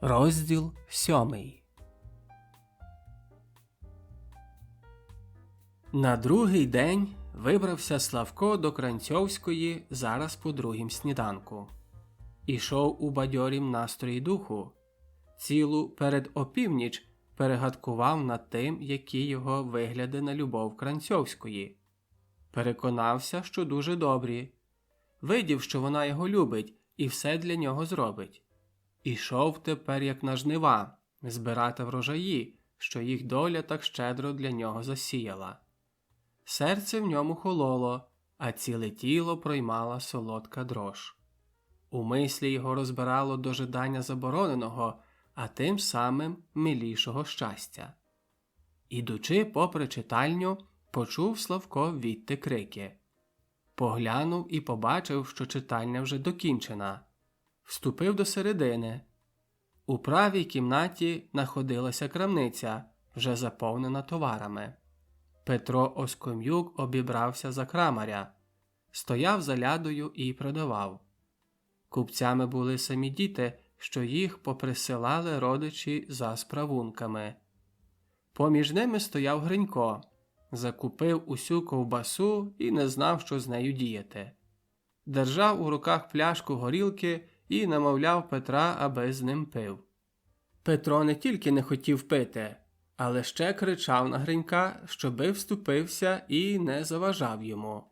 Розділ 7. На другий день вибрався Славко до Кранцьовської зараз по другім сніданку. Ішов у бадьорім настрої духу. Цілу перед опівніч перегадкував над тим, які його вигляди на любов Кранцьовської. Переконався, що дуже добрі. Видів, що вона його любить і все для нього зробить. Ішов тепер, як на жнива, збирати врожаї, що їх доля так щедро для нього засіяла. Серце в ньому хололо, а ціле тіло проймала солодка дрож. У мислі його розбирало дожидання забороненого, а тим самим милішого щастя. Ідучи попри читальню, почув Славко відти крики. Поглянув і побачив, що читальня вже докінчена. Вступив до середини. У правій кімнаті находилася крамниця, вже заповнена товарами. Петро Оском'юк обібрався за крамаря. Стояв за лядою і продавав. Купцями були самі діти, що їх поприсилали родичі за справунками. Поміж ними стояв Гринько. Закупив усю ковбасу і не знав, що з нею діяти. Держав у руках пляшку горілки і намовляв Петра, аби з ним пив. Петро не тільки не хотів пити, але ще кричав на Гринька, щоби вступився і не заважав йому.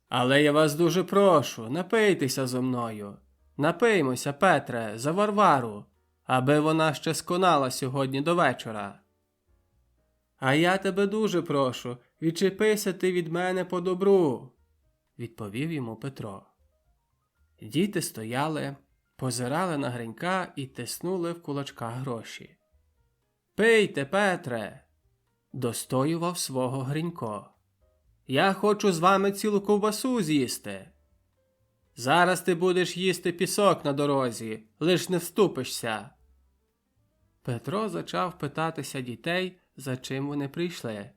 «Але я вас дуже прошу, напийтеся зо мною. Напиймося, Петре, за Варвару, аби вона ще сконала сьогодні до вечора». «А я тебе дуже прошу, відчепися ти від мене по добру», – відповів йому Петро. Діти стояли, позирали на Гринька і тиснули в кулачках гроші. «Пийте, Петре!» – достоював свого Гринько. «Я хочу з вами цілу ковбасу з'їсти». «Зараз ти будеш їсти пісок на дорозі, лиш не вступишся». Петро зачав питатися дітей, за чим вони прийшли.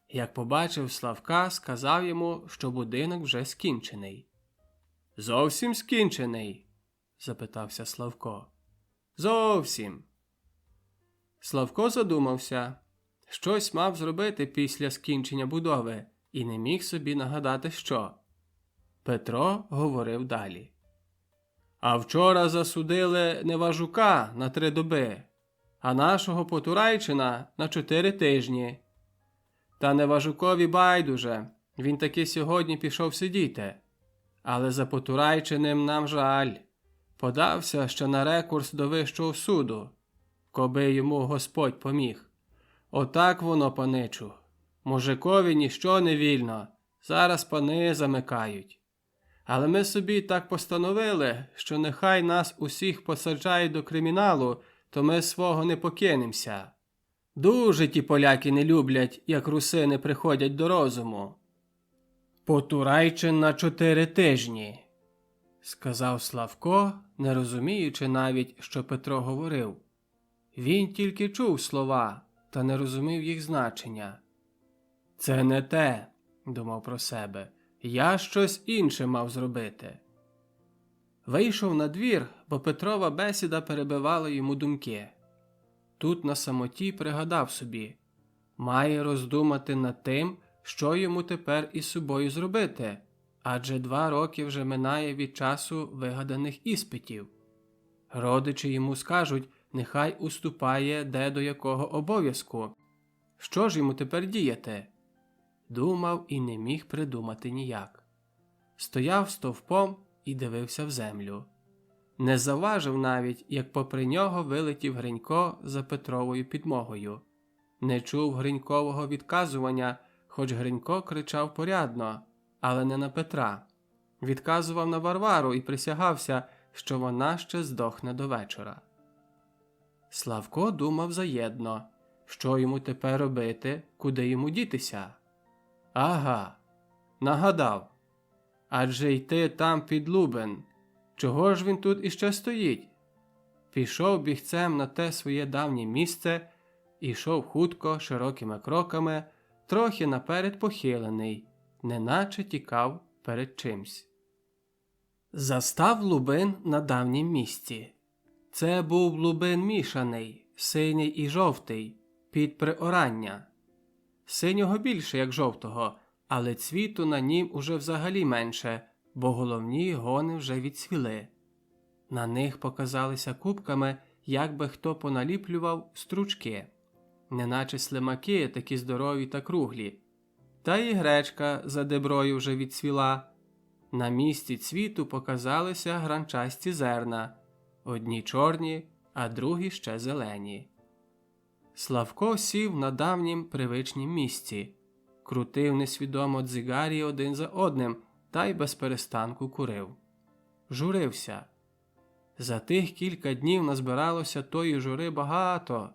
Як побачив Славка, сказав йому, що будинок вже скінчений. «Зовсім скінчений?» – запитався Славко. «Зовсім». Славко задумався. Щось мав зробити після скінчення будови і не міг собі нагадати, що. Петро говорив далі. «А вчора засудили Неважука на 3 доби, а нашого Потурайчина на 4 тижні. Та Неважукові байдуже, він таки сьогодні пішов сидіти. Але за Потурайчиним нам жаль. Подався ще на рекурс до Вищого суду, коби йому Господь поміг. Отак воно, паничу. Мужикові ніщо не вільно, зараз пани замикають. Але ми собі так постановили, що нехай нас усіх посаджають до криміналу, то ми свого не покинемося. Дуже ті поляки не люблять, як русини приходять до розуму». «Потурайчин на 4 тижні», – сказав Славко, не розуміючи навіть, що Петро говорив. Він тільки чув слова, та не розумів їх значення. «Це не те», – думав про себе, – «я щось інше мав зробити». Вийшов на двір, бо Петрова бесіда перебивала йому думки. Тут на самоті пригадав собі. Має роздумати над тим, що йому тепер із собою зробити, адже 2 роки вже минає від часу вигаданих іспитів. Родичі йому скажуть, нехай уступає де до якого обов'язку. Що ж йому тепер діяти? Думав і не міг придумати ніяк. Стояв стовпом і дивився в землю. Не завважив навіть, як попри нього вилетів Гринько за Петровою підмогою. Не чув Гринькового відказування, хоч Гринько кричав порядно, але не на Петра. Відказував на Варвару і присягався, що вона ще здохне до вечора. Славко думав заєдно, що йому тепер робити, куди йому дітися. Ага, нагадав. Адже йти там під Лубен. Чого ж він тут іще стоїть? Пішов бігцем на те своє давнє місце, ішов хутко, широкими кроками, трохи наперед похилений, неначе тікав перед чимсь. Застав Лубин на давнім місці. Це був лубин мішаний, синій і жовтий, під приорання. Синього більше, як жовтого, але цвіту на нім уже взагалі менше, бо головні гони вже відцвіли. На них показалися кубками, як би хто поналіплював стручки, неначе слимаки такі здорові та круглі. Та і гречка за деброю вже відцвіла. На місці цвіту показалися гранчасті зерна, одні чорні, а другі ще зелені. Славко сів на давнім привичнім місці, крутив несвідомо дзигарі один за одним та й без перестанку курив. Журився. За тих кілька днів назбиралося тої жури багато.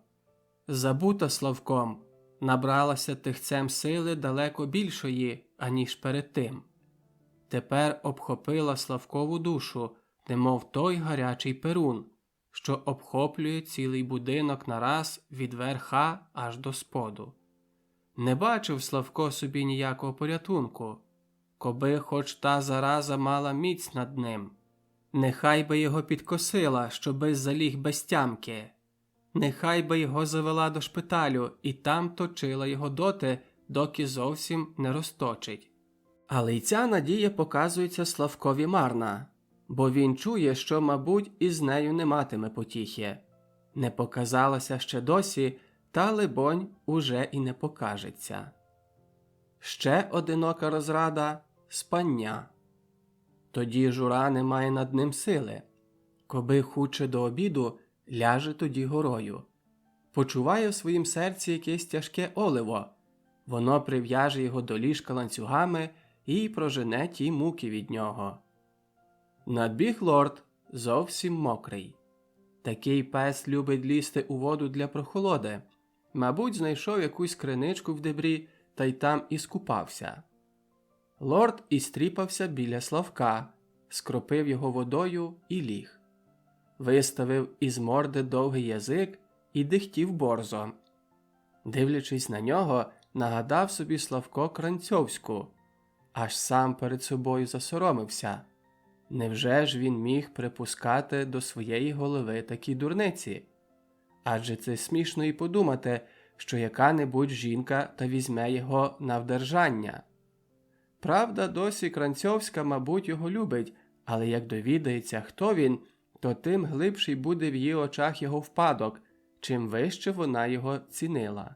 Забута Славком, набралася тихцем сили далеко більшої, аніж перед тим. Тепер обхопила Славкову душу, немов той гарячий перун, що обхоплює цілий будинок нараз від верха аж до споду. Не бачив Славко собі ніякого порятунку, коби хоч та зараза мала міць над ним. Нехай би його підкосила, щоби заліг без тямки. Нехай би його завела до шпиталю і там точила його доти, доки зовсім не розточить. Але й ця надія показується Славкові марна, бо він чує, що, мабуть, із нею не матиме потіхи. Не показалася ще досі, та, либонь, уже і не покажеться. Ще одинока розрада – спання. Тоді жура не має над ним сили. Коби хуче до обіду, ляже тоді горою. Почуває в своїм серці якесь тяжке оливо. Воно прив'яже його до ліжка ланцюгами і прожене ті муки від нього. Надбіг лорд, зовсім мокрий. Такий пес любить лізти у воду для прохолоди. Мабуть, знайшов якусь криничку в дебрі та й там і скупався. Лорд істріпався біля Славка, скропив його водою і ліг. Виставив із морди довгий язик і дихтів борзо. Дивлячись на нього, нагадав собі Славко Кранцьовську. Аж сам перед собою засоромився. Невже ж він міг припускати до своєї голови такі дурниці? Адже це смішно і подумати, що яка-небудь жінка та візьме його на вдержання. Правда, досі Кранцьовська, мабуть, його любить, але як довідається, хто він, то тим глибший буде в її очах його впадок, чим вище вона його цінила.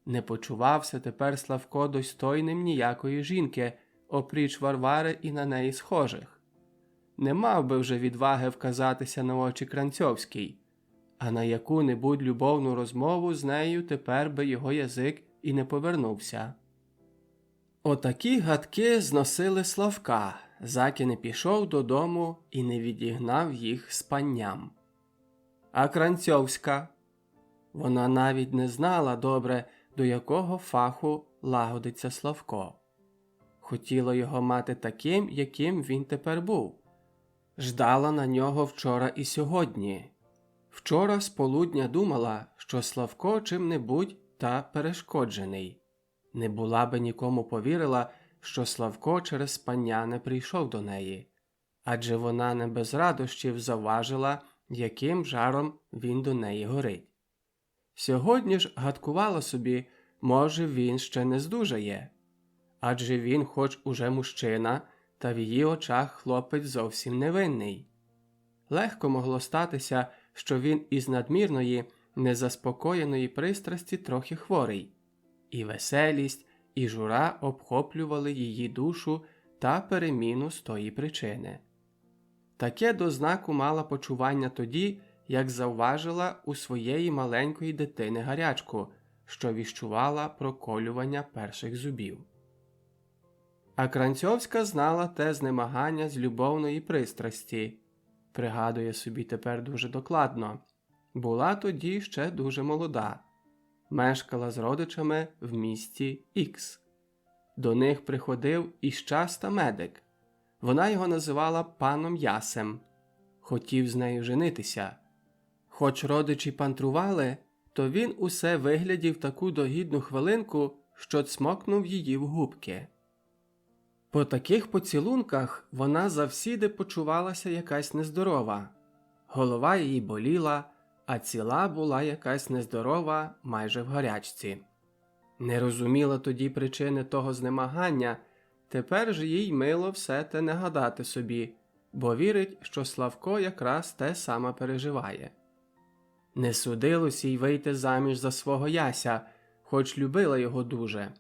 Не почувався тепер Славко достойним ніякої жінки, опріч Варвари і на неї схожих. Не мав би вже відваги вказатися на очі Кранцьовській, а на яку-небудь любовну розмову з нею тепер би його язик і не повернувся. Отакі гадки зносили Славка, заки не пішов додому і не відігнав їх спанням. А Кранцьовська? Вона навіть не знала добре, до якого фаху лагодиться Славко. Хотіла його мати таким, яким він тепер був. Ждала на нього вчора і сьогодні. Вчора з полудня думала, що Славко чим-небудь та перешкоджений. Не була би нікому повірила, що Славко через спання не прийшов до неї. Адже вона не без радощів завважила, яким жаром він до неї горить. Сьогодні ж гадкувала собі, може, він ще не здужає. Адже він хоч уже мужчина, та в її очах хлопець зовсім невинний. Легко могло статися, що він із надмірної, незаспокоєної пристрасті трохи хворий. І веселість, і жура обхоплювали її душу та переміну з тої причини. Таке до знаку мала почування тоді, як завважила у своєї маленької дитини гарячку, що віщувала проколювання перших зубів. А Кранцьовська знала те знемагання з любовної пристрасті. Пригадує собі тепер дуже докладно. Була тоді ще дуже молода. Мешкала з родичами в місті Ікс. До них приходив іщаста медик. Вона його називала паном Ясем. Хотів з нею женитися. Хоч родичі пантрували, то він усе виглядів таку догідну хвилинку, що цмокнув її в губки. По таких поцілунках вона завсіди почувалася якась нездорова. Голова її боліла, а ціла була якась нездорова, майже в гарячці. Не розуміла тоді причини того знемагання, тепер ж їй мило все те не гадати собі, бо вірить, що Славко якраз те саме переживає. Не судилось їй вийти заміж за свого Яся, хоч любила його дуже.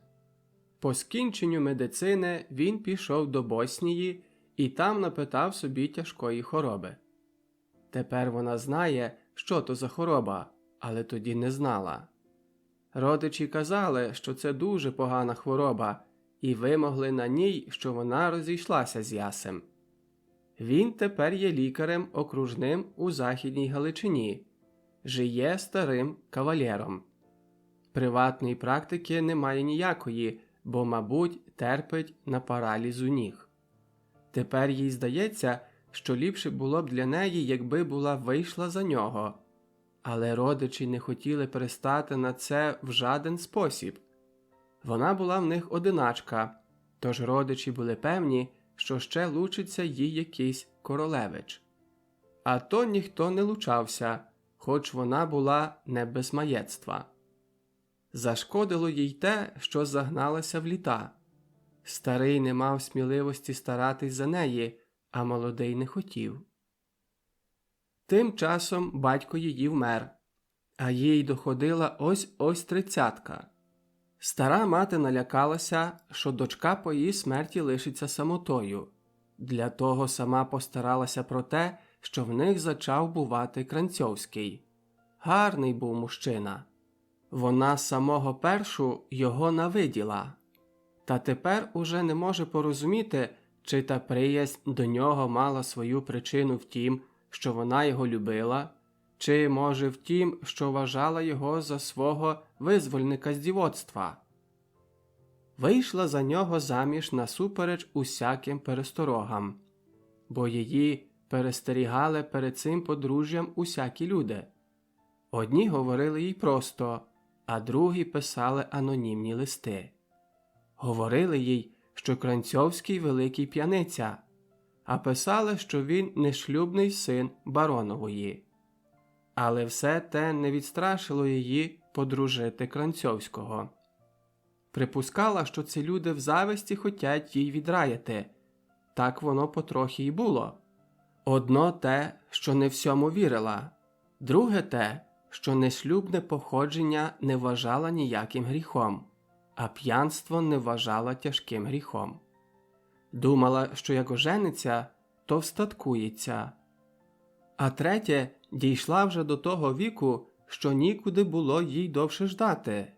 По скінченню медицини він пішов до Боснії і там напитав собі тяжкої хвороби. Тепер вона знає, що то за хвороба, але тоді не знала. Родичі казали, що це дуже погана хвороба, і вимогли на ній, що вона розійшлася з Ясем. Він тепер є лікарем окружним у Західній Галичині, жиє старим кавалєром. Приватної практики немає ніякої, бо, мабуть, терпить на паралізу ніг. Тепер їй здається, що ліпше було б для неї, якби була вийшла за нього. Але родичі не хотіли пристати на це в жаден спосіб. Вона була в них одиначка, тож родичі були певні, що ще лучиться їй якийсь королевич. А то ніхто не лучався, хоч вона була не без маєтства. Зашкодило їй те, що загналася в літа. Старий не мав сміливості старатись за неї, а молодий не хотів. Тим часом батько її вмер, а їй доходила ось 30. Стара мати налякалася, що дочка по її смерті лишиться самотою. Для того сама постаралася про те, що в них зачав бувати Кранцьовський. Гарний був мужчина. Вона з самого першу його навиділа. Та тепер уже не може порозуміти, чи та приязнь до нього мала свою причину в тім, що вона його любила, чи, може, в тім, що вважала його за свого визвольника з дівоцтва. Вийшла за нього заміж насупереч усяким пересторогам, бо її перестерігали перед цим подружжям усякі люди. Одні говорили їй просто, а другі писали анонімні листи. Говорили їй, що Кранцьовський великий п'яниця, а писали, що він нешлюбний син баронової. Але все те не відстрашило її подружити Кранцьовського. Припускала, що ці люди в зависті хотять їй відраяти. Так воно потрохи й було. Одно те, що не всьому вірила, друге те, що нешлюбне походження не вважала ніяким гріхом, а п'янство не вважала тяжким гріхом. Думала, що як ожениться, то встаткується. А третє, дійшла вже до того віку, що нікуди було їй довше ждати.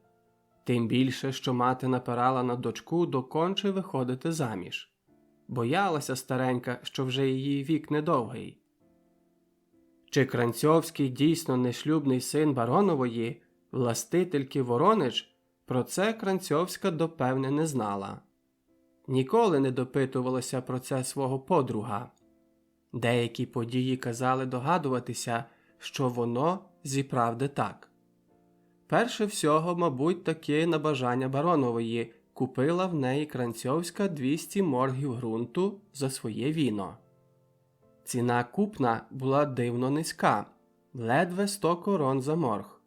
Тим більше, що мати напирала на дочку доконче виходити заміж. Боялася старенька, що вже її вік недовгий. Чи Кранцьовський дійсно нешлюбний син баронової, властительки Воронич, про це Кранцьовська допевне не знала. Ніколи не допитувалася про це свого подруга. Деякі події казали догадуватися, що воно зіправди так. Перше всього, мабуть, таки на бажання баронової купила в неї Кранцьовська 200 моргів ґрунту за своє віно. Ціна купна була дивно низька, ледве 100 корон за морг.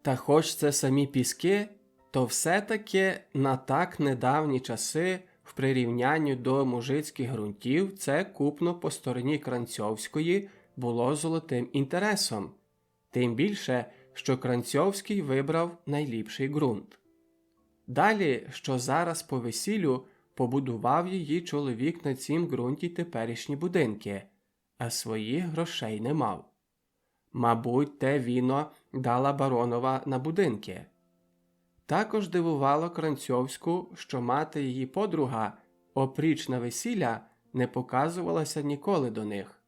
Та хоч це самі піски, то все-таки на так недавні часи в прирівнянні до мужицьких ґрунтів це купно по стороні Кранцьовської було золотим інтересом, тим більше, що Кранцьовський вибрав найліпший ґрунт. Далі, що зараз по весіллю, побудував її чоловік на цім ґрунті теперішні будинки, а своїх грошей не мав. Мабуть, те віно дала баронова на будинки. Також дивувало Кранцьовську, що мати її подруга, опріч на весілля, не показувалася ніколи до них.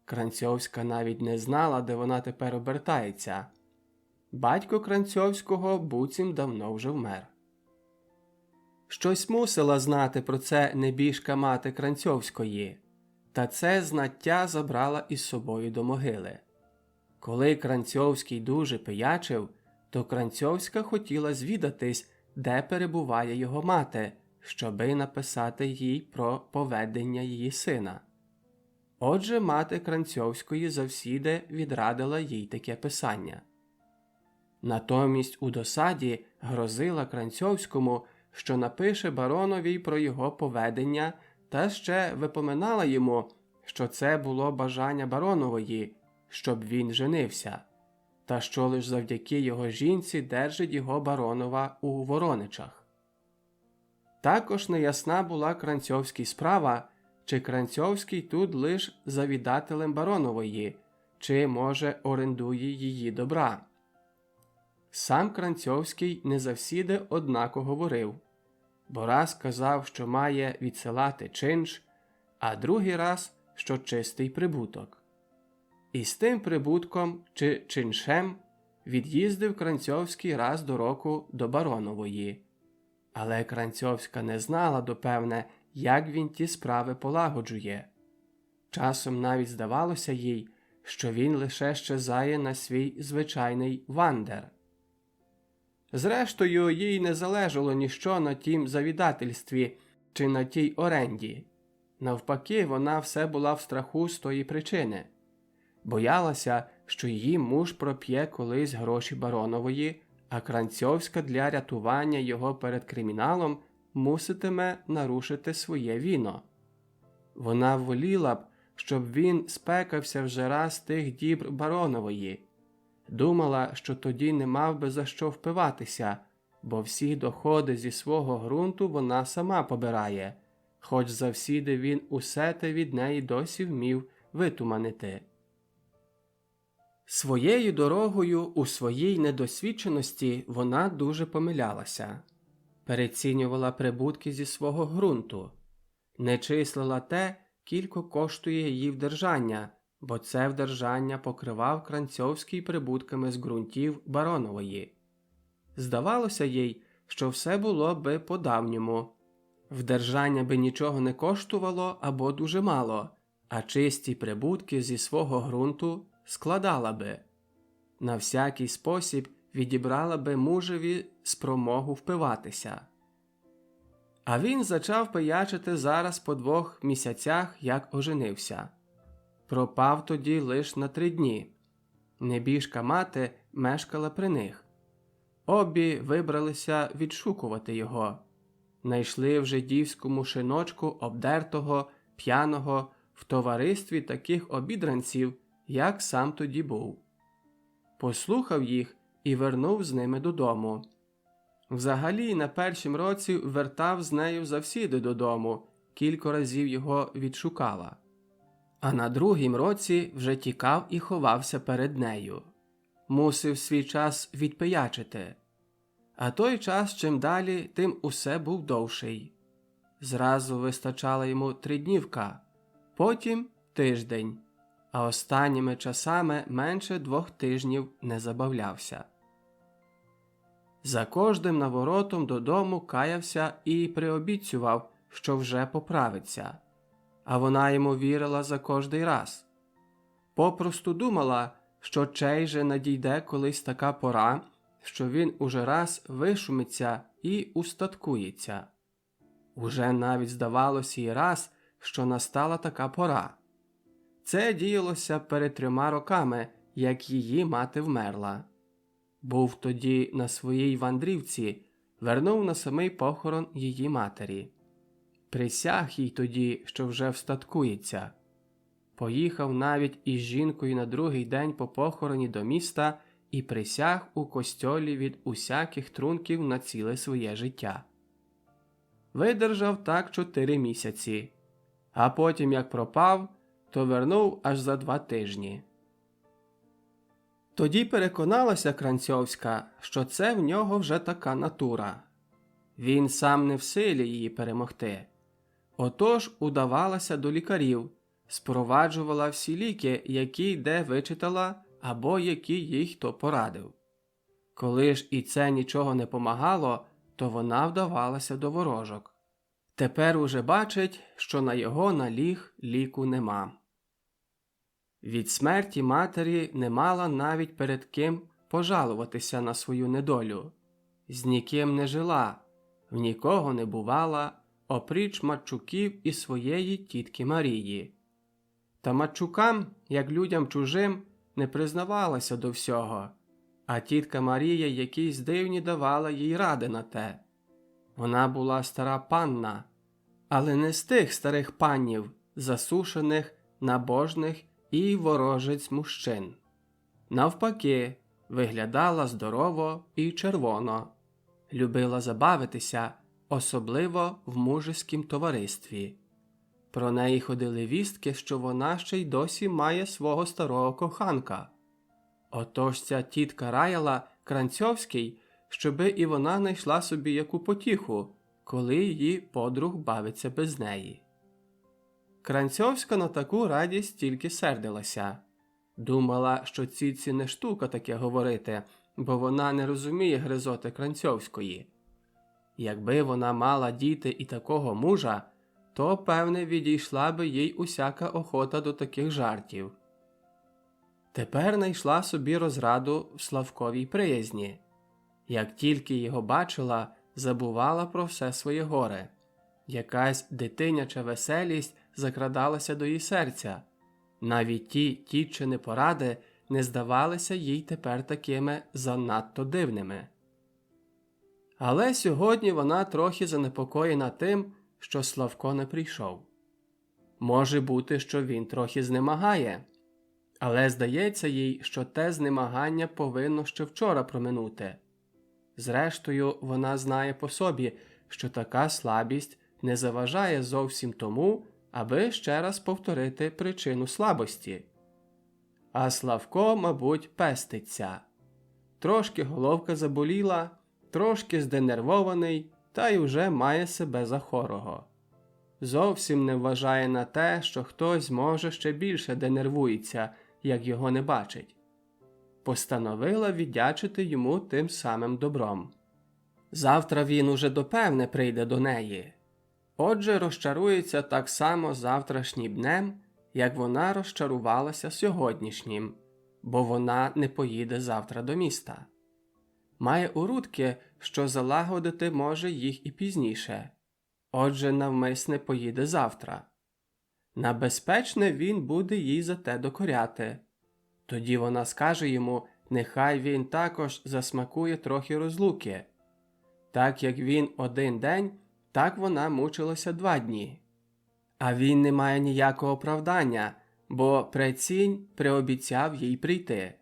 Кранцьовська навіть не знала, де вона тепер обертається. Батько Кранцьовського буцім давно вже вмер. Щось мусила знати про це небіжка мати Кранцьовської, та це знаття забрала із собою до могили. Коли Кранцьовський дуже пиячив, то Кранцьовська хотіла звідатись, де перебуває його мати, щоби написати їй про поведення її сина. Отже, мати Кранцьовської завсіди відрадила їй таке писання. Натомість у досаді грозила Кранцьовському, що напише баронові про його поведення, та ще випоминала йому, що це було бажання баронової, щоб він женився, та що лиш завдяки його жінці держить його баронова у Вороничах. Також неясна була Кранцьовській справа, чи Кранцьовський тут лиш завідателем баронової, чи, може, орендує її добра. Сам Кранцьовський не завсіди однако говорив, бо раз казав, що має відсилати чинш, а другий раз, що чистий прибуток. І з тим прибутком чи чиншем від'їздив Кранцьовський раз до року до баронової. Але Кранцьовська не знала допевне, як він ті справи полагоджує. Часом навіть здавалося їй, що він лише щезає на свій звичайний вандер. Зрештою, їй не залежало ніщо на тім завідательстві чи на тій оренді. Навпаки, вона все була в страху з тої причини. Боялася, що її муж проп'є колись гроші баронової, а Кранцьовська для рятування його перед криміналом муситиме нарушити своє віно. Вона воліла б, щоб він спекався вже раз тих дібр баронової. Думала, що тоді не мав би за що впиватися, бо всі доходи зі свого ґрунту вона сама побирає, хоч завсіди він усе те від неї досі вмів витуманити. Своєю дорогою у своїй недосвідченості вона дуже помилялася. Перецінювала прибутки зі свого ґрунту. Не числила те, кілько коштує її вдержання, бо це вдержання покривав Кранцьовський прибутками з ґрунтів баронової. Здавалося їй, що все було би по-давньому. Вдержання би нічого не коштувало або дуже мало, а чисті прибутки зі свого ґрунту складала би. На всякий спосіб відібрала би мужеві спромогу впиватися. А він зачав пиячити зараз по 2 місяцях, як оженився. Пропав тоді лиш на 3 дні. Небіжка мати мешкала при них. Обі вибралися відшукувати його. Найшли в жидівському шиночку обдертого, п'яного, в товаристві таких обідранців, як сам тоді був. Послухав їх і вернув з ними додому. Взагалі, на першім році вертав з нею завсіди додому, кілька разів його відшукала. А на другім році вже тікав і ховався перед нею. Мусив свій час відпиячити. А той час чим далі, тим усе був довший. Зразу вистачала йому 3 днівка, потім тиждень, а останніми часами менше 2 тижнів не забавлявся. За кожним наворотом додому каявся і приобіцював, що вже поправиться. А вона йому вірила за кожний раз. Попросту думала, що чей же надійде колись така пора, що він уже раз вишумиться і устаткується. Уже навіть здавалося їй раз, що настала така пора. Це діялося перед 3 роками, як її мати вмерла. Був тоді на своїй вандрівці, вернув на самий похорон її матері. Присяг їй тоді, що вже встаткується. Поїхав навіть із жінкою на другий день по похороні до міста і присяг у костьолі від усяких трунків на ціле своє життя. Видержав так 4 місяці, а потім, як пропав, то вернув аж за 2 тижні. Тоді переконалася Кранцьовська, що це в нього вже така натура. Він сам не в силі її перемогти. Отож удавалася до лікарів, спроваджувала всі ліки, які де вичитала або які їй хто порадив. Коли ж і це нічого не помагало, то вона вдавалася до ворожок. Тепер уже бачить, що на його наліг ліку нема. Від смерті матері не мала навіть перед ким пожалуватися на свою недолю. З ніким не жила, в нікого не бувала, опріч Марчуків і своєї тітки Марії. Та матчукам, як людям чужим, не признавалася до всього, а тітка Марія якісь дивні давала їй ради на те. Вона була стара панна, але не з тих старих панів, засушених, набожних і ворожець мужчин. Навпаки, виглядала здорово і червоно, любила забавитися, особливо в мужеськім товаристві. Про неї ходили вістки, що вона ще й досі має свого старого коханка. Отож ця тітка раяла Кранцьовській, щоби і вона знайшла собі яку потіху, коли її подруг бавиться без неї. Кранцьовська на таку радість тільки сердилася. Думала, що ціці не штука таке говорити, бо вона не розуміє гризоти Кранцьовської. Якби вона мала діти і такого мужа, то, певне, відійшла би їй усяка охота до таких жартів. Тепер знайшла собі розраду в Славковій приязні. Як тільки його бачила, забувала про все своє горе. Якась дитиняча веселість закрадалася до її серця. Навіть ті тітчини поради не здавалися їй тепер такими занадто дивними. Але сьогодні вона трохи занепокоєна тим, що Славко не прийшов. Може бути, що він трохи знемагає, але здається їй, що те знемагання повинно ще вчора проминути. Зрештою, вона знає по собі, що така слабість не заважає зовсім тому, аби ще раз повторити причину слабості. А Славко, мабуть, пеститься. Трошки головка заболіла, трошки зденервований, та й уже має себе за хорого. Зовсім не вважає на те, що хтось, може, ще більше денервується, як його не бачить. Постановила віддячити йому тим самим добром. Завтра він уже допевне прийде до неї. Отже, розчарується так само завтрашнім днем, як вона розчарувалася сьогоднішнім, бо вона не поїде завтра до міста. Має урудки, що залагодити може їх і пізніше. Отже, навмисне поїде завтра. На безпечне він буде їй за те докоряти. Тоді вона скаже йому, нехай він також засмакує трохи розлуки. Так як він один день, так вона мучилася 2 дні. А він не має ніякого оправдання, бо прецінь приобіцяв їй прийти.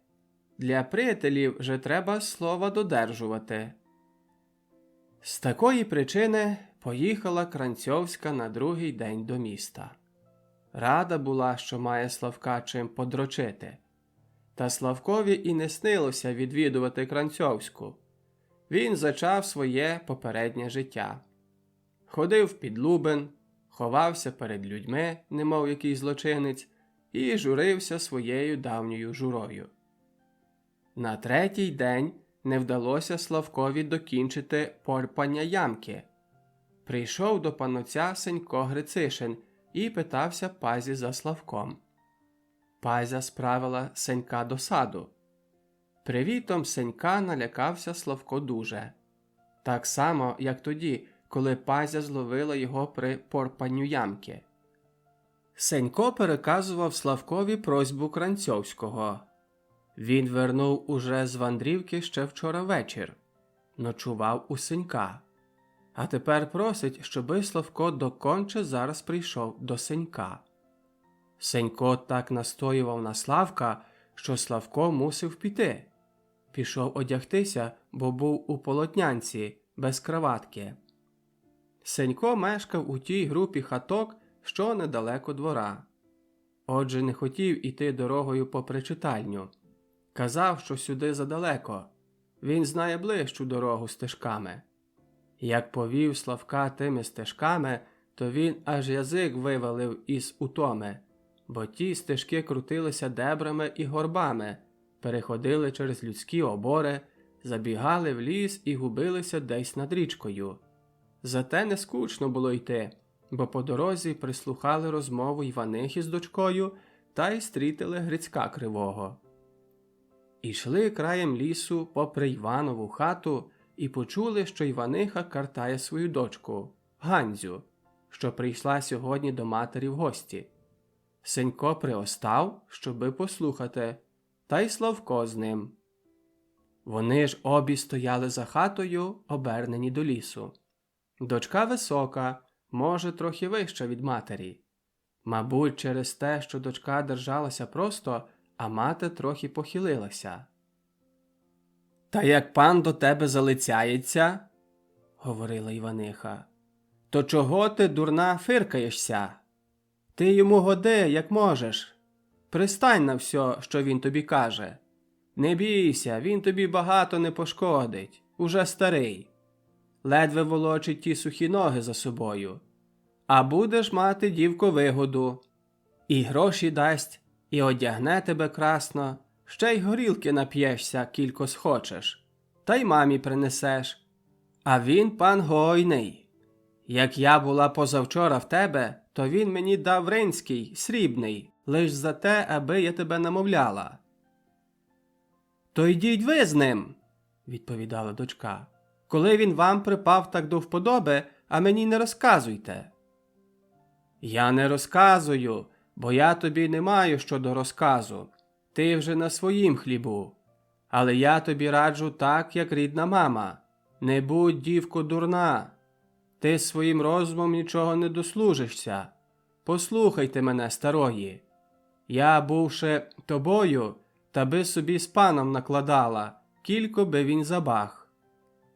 Для приятелів же треба слова додержувати. З такої причини поїхала Кранцьовська на другий день до міста. Рада була, що має Славка чим подрочити. Та Славкові і не снилося відвідувати Кранцьовську. Він зачав своє попереднє життя. Ходив під Лубен, ховався перед людьми, немов якийсь злочинець, і журився своєю давньою журою. На 3-й день не вдалося Славкові докінчити порпання ямки. Прийшов до панотця Сенько Грицишин і питався пазі за Славком. Пазя справила Сенька до саду. Привітом Сенька налякався Славко дуже. Так само, як тоді, коли пазя зловила його при порпанню ямки. Сенько переказував Славкові просьбу Кранцьовського. Він вернув уже з вандрівки ще вчора вечір. Ночував у Сенька. А тепер просить, щоби Славко доконче зараз прийшов до Сенька. Сенько так настоював на Славка, що Славко мусив піти. Пішов одягтися, бо був у полотнянці, без краватки. Сенько мешкав у тій групі хаток, що недалеко двора. Отже, не хотів іти дорогою попри читальню. Казав, що сюди задалеко. Він знає ближчу дорогу стежками. Як повів Славка тими стежками, то він аж язик вивалив із утоми, бо ті стежки крутилися дебрами і горбами, переходили через людські обори, забігали в ліс і губилися десь над річкою. Зате не скучно було йти, бо по дорозі прислухали розмову Іванихи з дочкою та й стрітили Грицька Кривого. Ішли краєм лісу попри Іванову хату і почули, що Іваниха картає свою дочку, Ганзю, що прийшла сьогодні до матері в гості. Сенько приостав, щоби послухати, та й Славко з ним. Вони ж обі стояли за хатою, обернені до лісу. Дочка висока, може, трохи вища від матері. Мабуть, через те, що дочка держалася просто, а мати трохи похилилася. «Та як пан до тебе залицяється, – говорила Іваниха, – то чого ти, дурна, фиркаєшся? Ти йому годи, як можеш. Пристань на все, що він тобі каже. Не бійся, він тобі багато не пошкодить, уже старий. Ледве волочить ті сухі ноги за собою. А будеш мати, дівко, вигоду. І гроші дасть, і одягне тебе красно, ще й горілки нап'єшся, кілько схочеш, та й мамі принесеш. А він пан гойний. Як я була позавчора в тебе, то він мені дав ринський, срібний, лиш за те, аби я тебе намовляла». «То йдіть ви з ним, – відповідала дочка. – Коли він вам припав так до вподоби, а мені не розказуйте». «Я не розказую, бо я тобі не маю що до розказу. Ти вже на своїм хлібу. Але я тобі раджу так, як рідна мама. Не будь, дівко, дурна. Ти своїм розумом нічого не дослужишся. Послухайте мене, старої. Я, бувши тобою, та би собі з паном накладала, кілько би він забаг.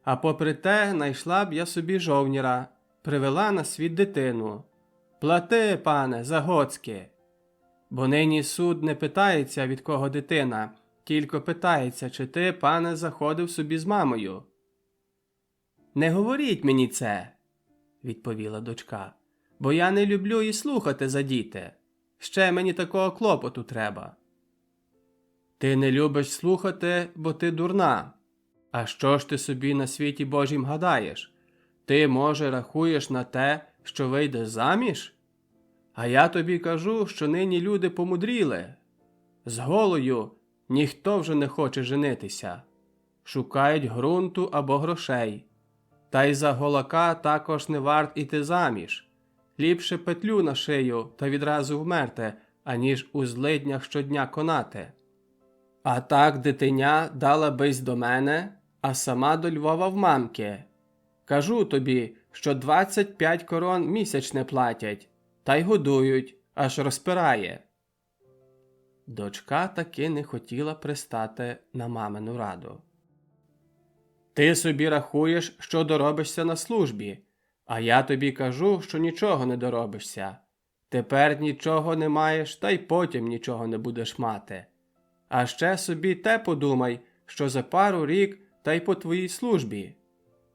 А попри те, найшла б я собі жовніра, привела на світ дитину. Плати, пане, за гоцьки. Бо нині суд не питається, від кого дитина, тільки питається, чи ти, пане, заходив собі з мамою». «Не говоріть мені це, – відповіла дочка, – бо я не люблю і слухати за діти. Ще мені такого клопоту треба». «Ти не любиш слухати, бо ти дурна. А що ж ти собі на світі Божім гадаєш? Ти, може, рахуєш на те, що вийдеш заміж? А я тобі кажу, що нині люди помудріли. З голою ніхто вже не хоче женитися. Шукають ґрунту або грошей. Та й за голака також не варт іти заміж. Ліпше петлю на шию та відразу вмерти, аніж у злиднях щодня конати. А так дитиня дала бись до мене, а сама до Львова в мамки. Кажу тобі, що 25 корон місячне платять, та й годують, аж розпирає». Дочка таки не хотіла пристати на мамину раду. «Ти собі рахуєш, що доробишся на службі, а я тобі кажу, що нічого не доробишся. Тепер нічого не маєш, та й потім нічого не будеш мати. А ще собі те подумай, що за пару рік та й по твоїй службі.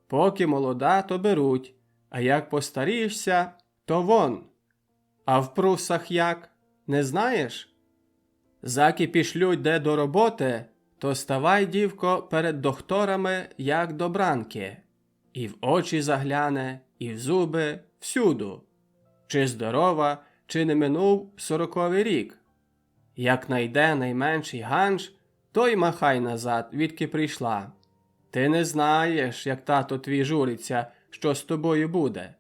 Поки молода, то беруть, а як постарієшся, то вон. А в прусах як? Не знаєш? Заки пішлють де до роботи, то ставай, дівко, перед докторами, як до бранки. І в очі загляне, і в зуби, всюду. Чи здорова, чи не минув 40-й рік. Як найде найменший ганж, то й махай назад, відки прийшла. Ти не знаєш, як тато твій журиться, що з тобою буде.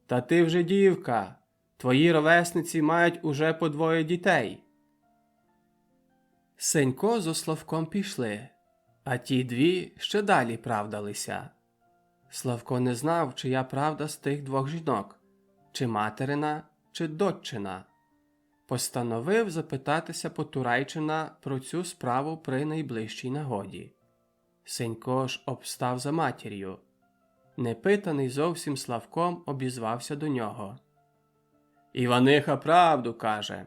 Та ти вже дівка, твої ровесниці мають уже по 2 дітей». Сенько зо Славком пішли, а ті 2 ще далі правдалися. Славко не знав, чия правда з тих 2 жінок, чи материна, чи доччина. Постановив запитатися Потурайчина про цю справу при найближчій нагоді. Сенько ж обстав за матір'ю. Непитаний зовсім Славком обізвався до нього. «Іваниха правду каже.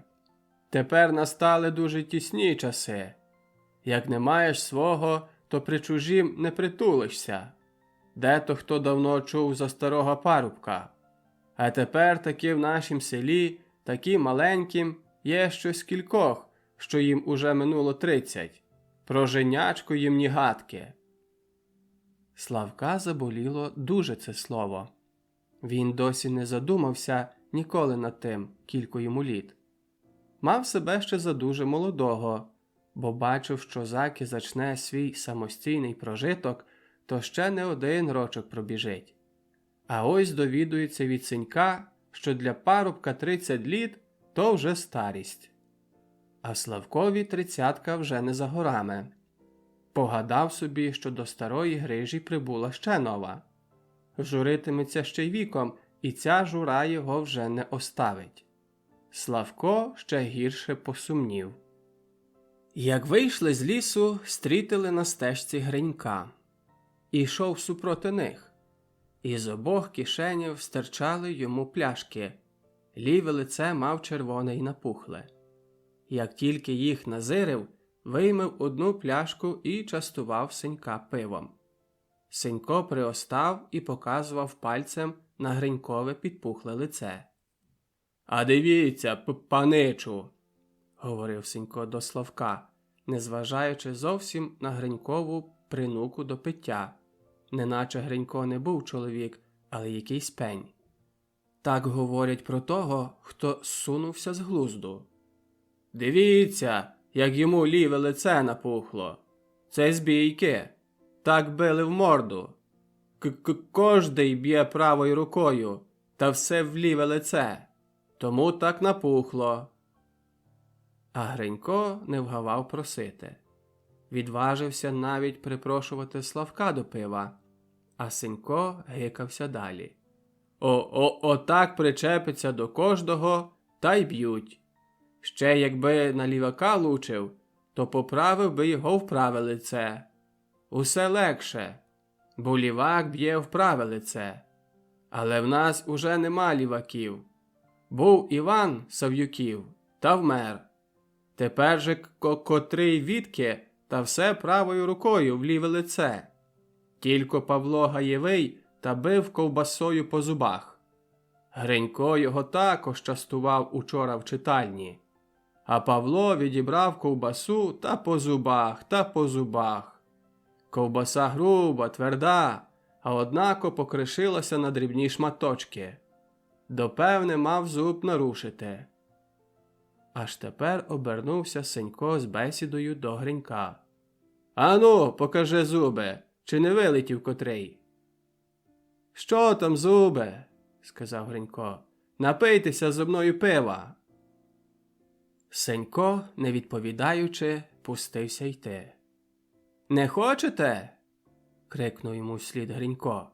Тепер настали дуже тісні часи. Як не маєш свого, то при чужім не притулишся. Дето хто давно чув за старого парубка. А тепер таки в нашім селі, такі маленьким, є щось кількох, що їм уже минуло 30. Про женячку їм ні гадки». Славка заболіло дуже це слово. Він досі не задумався ніколи над тим, кілько йому літ. Мав себе ще за дуже молодого, бо бачив, що заки зачне свій самостійний прожиток, то ще не 1 рочок пробіжить. А ось довідується від Сенька, що для парубка 30 літ то вже старість. А Славкові 30-ка вже не за горами. Погадав собі, що до старої грижі прибула ще нова. Журитиметься ще й віком, і ця жура його вже не оставить. Славко ще гірше посумнів. Як вийшли з лісу, стрітили на стежці Гринька. Ішов супроти них. Із обох кишенів стирчали йому пляшки. Ліве лице мав червоне й напухле. Як тільки їх назирив, виймив одну пляшку і частував Сенька пивом. Сенько приостав і показував пальцем на Гринькове підпухле лице. «А дивіться, паничу!» – говорив Сенько до Славка, незважаючи зовсім на Гринькову принуку до пиття, неначе Гринько не був чоловік, але якийсь пень. Так говорять про того, хто зсунувся з глузду. «Дивіться, як йому ліве лице напухло! Це збійки! Так били в морду! Кожний б'є правою рукою, та все в ліве лице! Тому так напухло!» А Гринько не вгавав просити. Відважився навіть припрошувати Славка до пива, а Сенько гикався далі. Отак причепиться до кожного, та й б'ють. Ще якби на лівака лучив, то поправив би його в праве лице. Усе легше, бо лівак б'є в праве лице. Але в нас уже нема ліваків. Був Іван Сав'юків, та вмер. Тепер же котрий відки, та все правою рукою в ліве лице. Тільки Павло Гаєвий та бив ковбасою по зубах. Гринько його також частував учора в читальні. А Павло відібрав ковбасу та по зубах, та по зубах. Ковбаса груба, тверда, а однако покришилася на дрібні шматочки. Допевне, мав зуб нарушити. Аж тепер обернувся Сенько з бесідою до Гринька. «Ану, покажи зуби, чи не вилетів котрий?» «Що там зуби?» – сказав Гринько. «Напийтеся зо мною пива!» Сенько, не відповідаючи, пустився йти. «Не хочете?» – крикнув йому вслід Гринько.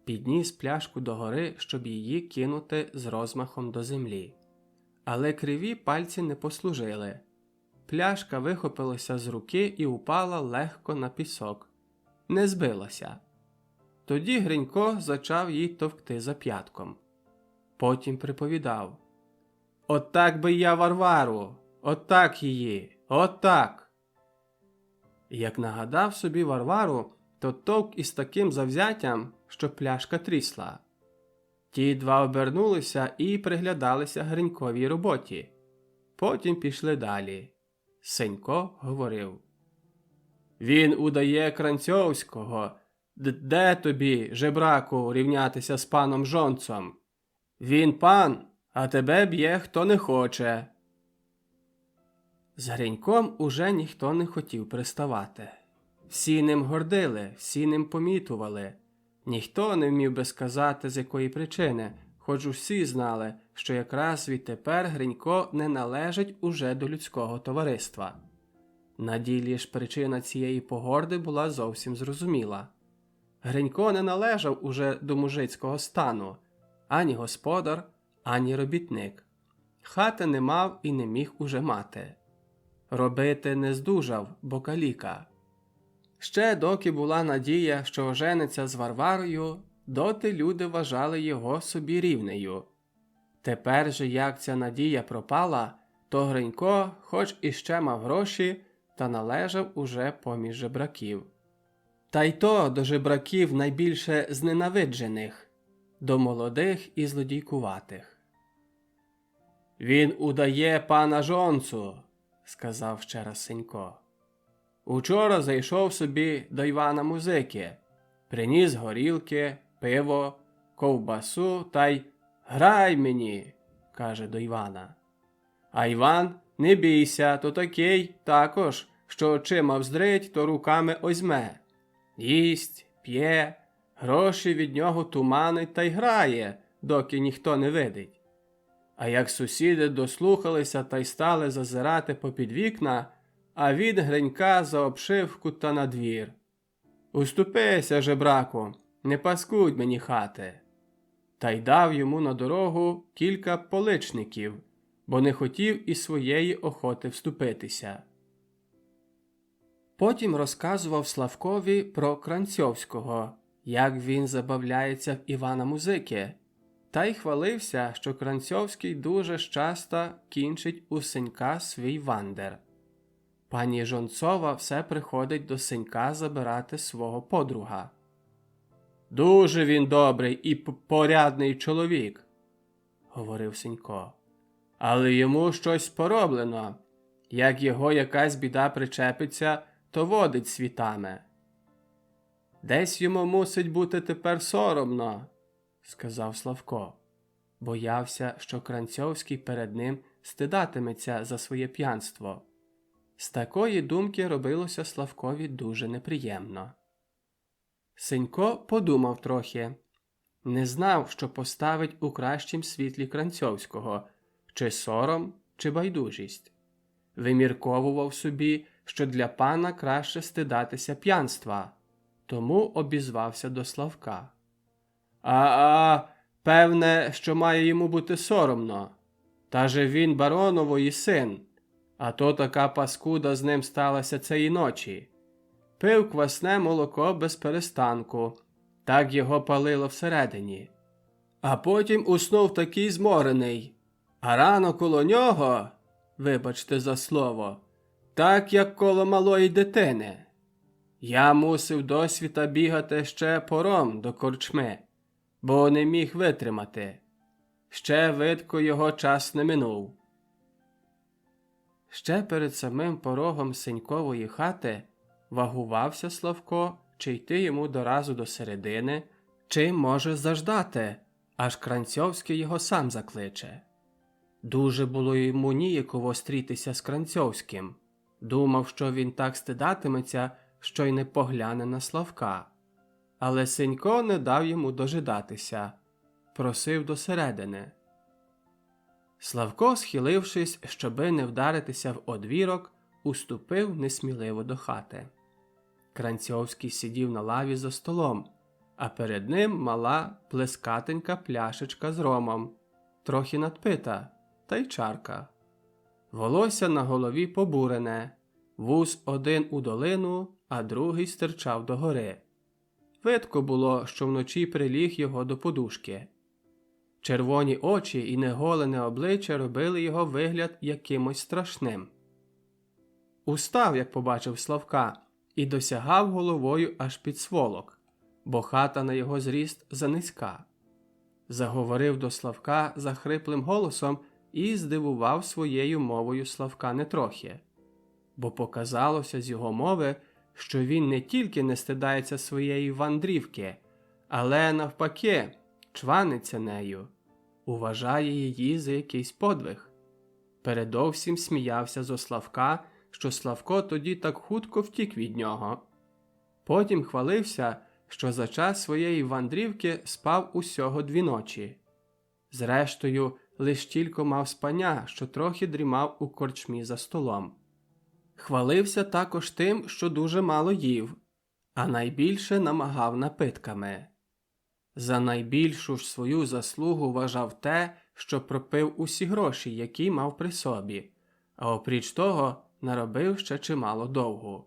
Підніс пляшку догори, щоб її кинути з розмахом до землі. Але криві пальці не послужили. Пляшка вихопилася з руки і упала легко на пісок. Не збилася. Тоді Гринько зачав їй товкти за п'ятком. Потім приповідав. «Отак би я Варвару! Отак її! Отак!» Як нагадав собі Варвару, то товк із таким завзяттям, що пляшка трісла. Ті два обернулися і приглядалися Гриньковій роботі. Потім пішли далі. Сенько говорив. «Він удає Кранцьовського. Де тобі, жебраку, рівнятися з паном Жонцом? Він пан, а тебе б'є, хто не хоче». З Гриньком уже ніхто не хотів приставати. Всі ним гордили, всі ним помітували. Ніхто не вмів би сказати, з якої причини, хоч усі знали, що якраз відтепер Гринько не належить уже до людського товариства. На ділі ж причина цієї погорди була зовсім зрозуміла. Гринько не належав уже до мужицького стану, ані господар, ані робітник. Хати не мав і не міг уже мати. Робити не здужав, бо каліка. Ще доки була надія, що ожениться з Варварою, доти люди вважали його собі рівнею. Тепер же, як ця надія пропала, то Гринько, хоч іще мав гроші, та належав уже поміж жебраків. Та й то до жебраків найбільше зненавиджених, до молодих і злодійкуватих. «Він удає пана Жонцу», – сказав ще раз Сенько. «Учора зайшов собі до Івана Музики, приніс горілки, пиво, ковбасу та й «Грай мені», – каже до Івана. А Іван, не бійся, то такий також, що очима вздрить, то руками озьме. Їсть, п'є, гроші від нього туманить та й грає, доки ніхто не видить. А як сусіди дослухалися та й стали зазирати попід вікна, а він Гринька за обшивку та на двір. «Уступися, жебраку, не паскудь мені хати!» Та й дав йому на дорогу кілька поличників, бо не хотів із своєї охоти вступитися. Потім розказував Славкові про Кранцьовського, як він забавляється в Івана Музики, та й хвалився, що Кранцьовський дуже часто кінчить у Сенька свій вандер. Пані Жонцова все приходить до Сенька забирати свого подруга. «Дуже він добрий і порядний чоловік», – говорив Сенько. «Але йому щось пороблено. Як його якась біда причепиться, то водить світами». «Десь йому мусить бути тепер соромно», – сказав Славко. Боявся, що Кранцьовський перед ним стидатиметься за своє п'янство. З такої думки робилося Славкові дуже неприємно. Сенько подумав трохи. Не знав, що поставить у кращім світлі Кранцьовського – чи сором, чи байдужість. Вимірковував собі, що для пана краще стидатися п'янства, тому обізвався до Славка. Певне, що має йому бути соромно. Та же він баронової син, а то така паскуда з ним сталася цієї ночі. Пив квасне молоко без перестанку, так його палило всередині. А потім уснув такий зморений, а рано коло нього, вибачте за слово, так як коло малої дитини. Я мусив досвіта бігати ще пором до корчми, бо не міг витримати. Ще видко його час не минув. Ще перед самим порогом Сенькової хати вагувався Славко, чи йти йому доразу до середини, чи може заждати, аж Кранцьовський його сам закличе. Дуже було йому ніяково стрітися з Кранцьовським. Думав, що він так стидатиметься, що й не погляне на Славка. Але Сенько не дав йому дожидатися. Просив до середини. Славко, схилившись, щоби не вдаритися в одвірок, уступив несміливо до хати. Кранцьовський сидів на лаві за столом, а перед ним мала плескатенька пляшечка з ромом, трохи надпита, та й чарка. Волосся на голові побурене, вус один у долину, а другий стирчав догори. Видко було, що вночі приліг його до подушки. Червоні очі і неголене обличчя робили його вигляд якимось страшним. Устав, як побачив Славка, і досягав головою аж під сволок, бо хата на його зріст занизька. Заговорив до Славка захриплим голосом і здивував своєю мовою Славка не трохи, бо показалося з його мови, що він не тільки не стидається своєї вандрівки, але навпаки чваниться нею, уважає її за якийсь подвиг. Передовсім сміявся зо Славка, що Славко тоді так хутко втік від нього. Потім хвалився, що за час своєї вандрівки спав усього 2 ночі. Зрештою, лиш тільки мав спання, що трохи дрімав у корчмі за столом. Хвалився також тим, що дуже мало їв, а найбільше намагав напитками. За найбільшу ж свою заслугу вважав те, що пропив усі гроші, які мав при собі, а опріч того наробив ще чимало довгу.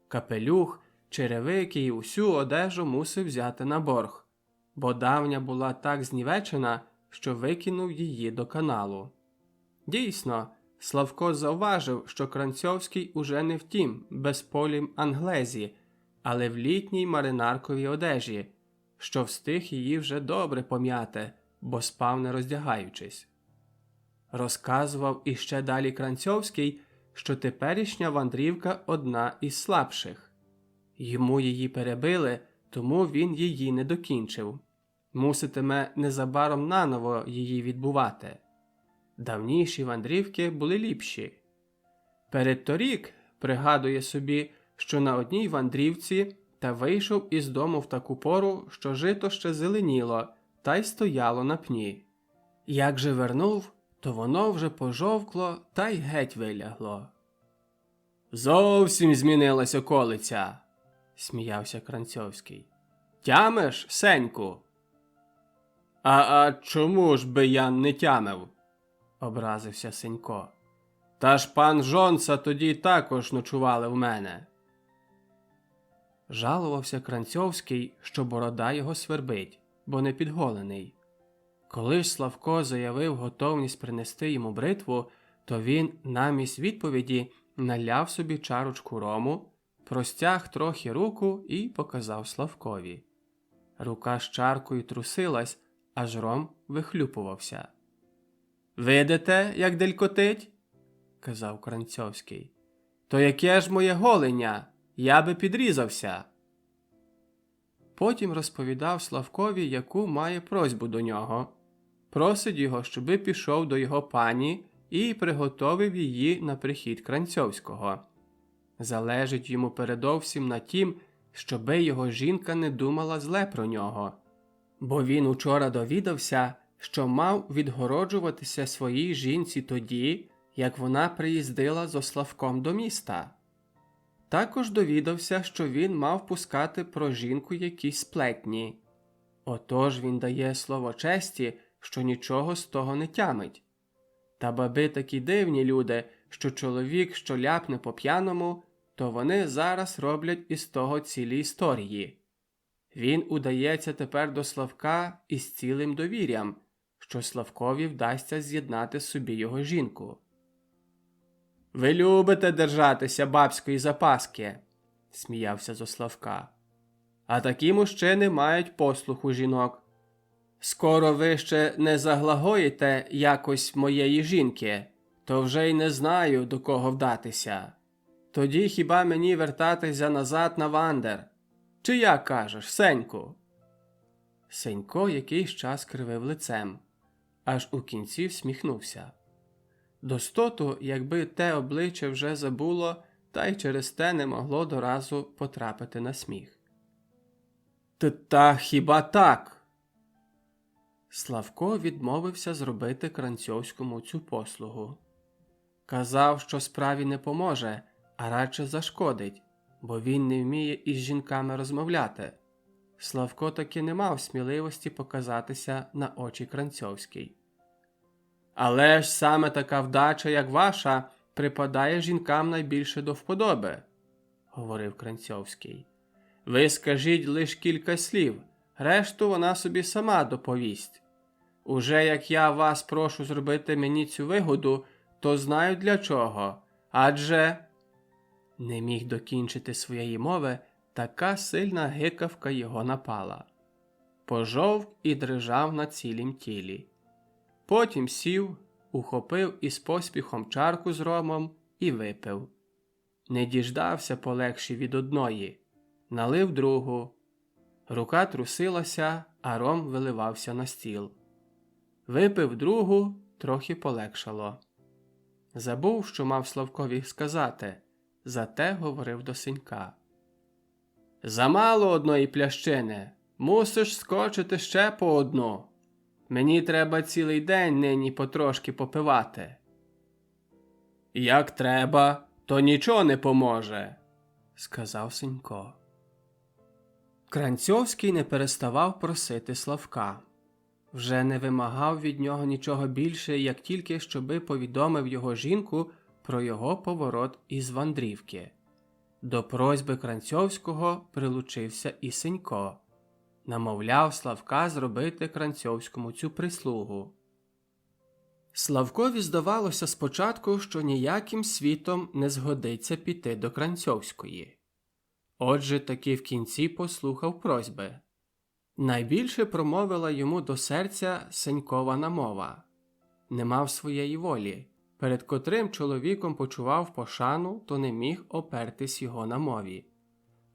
Капелюх, черевики і усю одежу мусив взяти на борг, бо давня була так знівечена, що викинув її до каналу. Дійсно, Славко завважив, що Кранцьовський уже не в тім безполім англезі, але в літній маринарковій одежі, що встиг її вже добре пом'яти, бо спав не роздягаючись. Розказував іще далі Кранцьовський, що теперішня вандрівка одна із слабших. Йому її перебили, тому він її не докінчив. Муситиме незабаром наново її відбувати. Давніші вандрівки були ліпші. Передторік пригадує собі, що на одній вандрівці та вийшов із дому в таку пору, що жито ще зеленіло та й стояло на пні. Як же вернув, то воно вже пожовкло та й геть вилягло. «Зовсім змінилась околиця», – сміявся Кранцьовський. «Тямиш, Сеньку?» А чому ж би я не тямив?» – образився Сенько. «Та ж пан Жонса тоді також ночували в мене». Жалувався Кранцьовський, що борода його свербить, бо не підголений. Коли ж Славко заявив готовність принести йому бритву, то він намість відповіді наляв собі чарочку рому, простяг трохи руку і показав Славкові. Рука з чаркою трусилась, аж ром вихлюпувався. «Видите, як делькотить?» – казав Кранцьовський. «То яке ж моє голення? Я би підрізався». Потім розповідав Славкові, яку має просьбу до нього. Просить його, щоби пішов до його пані і приготовив її на прихід Кранцьовського. Залежить йому передовсім на тім, щоби його жінка не думала зле про нього. Бо він учора довідався, що мав відгороджуватися своїй жінці тоді, як вона приїздила зо Славком до міста. Також довідався, що він мав пускати про жінку якісь сплетні. Отож він дає слово честі, що нічого з того не тямить. Та баби такі дивні люди, що чоловік, що ляпне по п'яному, то вони зараз роблять із того цілі історії. Він удається тепер до Славка із цілим довір'ям, що Славкові вдасться з'єднати собі його жінку. «Ви любите держатися бабської запаски», – сміявся зо Славка. «А такі мужчини мають послуху жінок. Скоро ви ще не заглагоїте якось моєї жінки, то вже й не знаю, до кого вдатися. Тоді хіба мені вертатися назад на Вандер? Чи як кажеш, Сеньку?» Сенько якийсь час кривив лицем, аж у кінці всміхнувся. Достоту, якби те обличчя вже забуло, та й через те не могло доразу потрапити на сміх. «Та хіба так?» Славко відмовився зробити Кранцьовському цю послугу. Казав, що справі не поможе, а радше зашкодить, бо він не вміє із жінками розмовляти. Славко таки не мав сміливості показатися на очі Кранцьовській. «Але ж саме така вдача, як ваша, припадає жінкам найбільше до вподоби», – говорив Кранцьовський. «Ви скажіть лиш кілька слів, решту вона собі сама доповість. Уже як я вас прошу зробити мені цю вигоду, то знаю для чого, адже…» Не міг докінчити своєї мови, така сильна гикавка його напала. Пожовк і дрижав на цілім тілі. Потім сів, ухопив із поспіхом чарку з ромом і випив. Не діждався полегші від одної, налив другу. Рука трусилася, а ром виливався на стіл. Випив другу, трохи полегшало. Забув, що мав Славкові сказати, зате говорив до Сенька. «Замало одної плящини, мусиш скочити ще по одну. Мені треба цілий день нині потрошки попивати». «Як треба, то нічого не поможе», – сказав Сенько. Кранцьовський не переставав просити Славка. Вже не вимагав від нього нічого більше, як тільки щоби повідомив його жінку про його поворот із вандрівки. До просьби Кранцьовського прилучився і Сенько. Намовляв Славка зробити Кранцьовському цю прислугу. Славкові здавалося спочатку, що ніяким світом не згодиться піти до Кранцьовської. Отже, таки в кінці послухав просьби. Найбільше промовила йому до серця Сенькова намова. Не мав своєї волі, перед котрим чоловіком почував пошану, то не міг опертись його намові.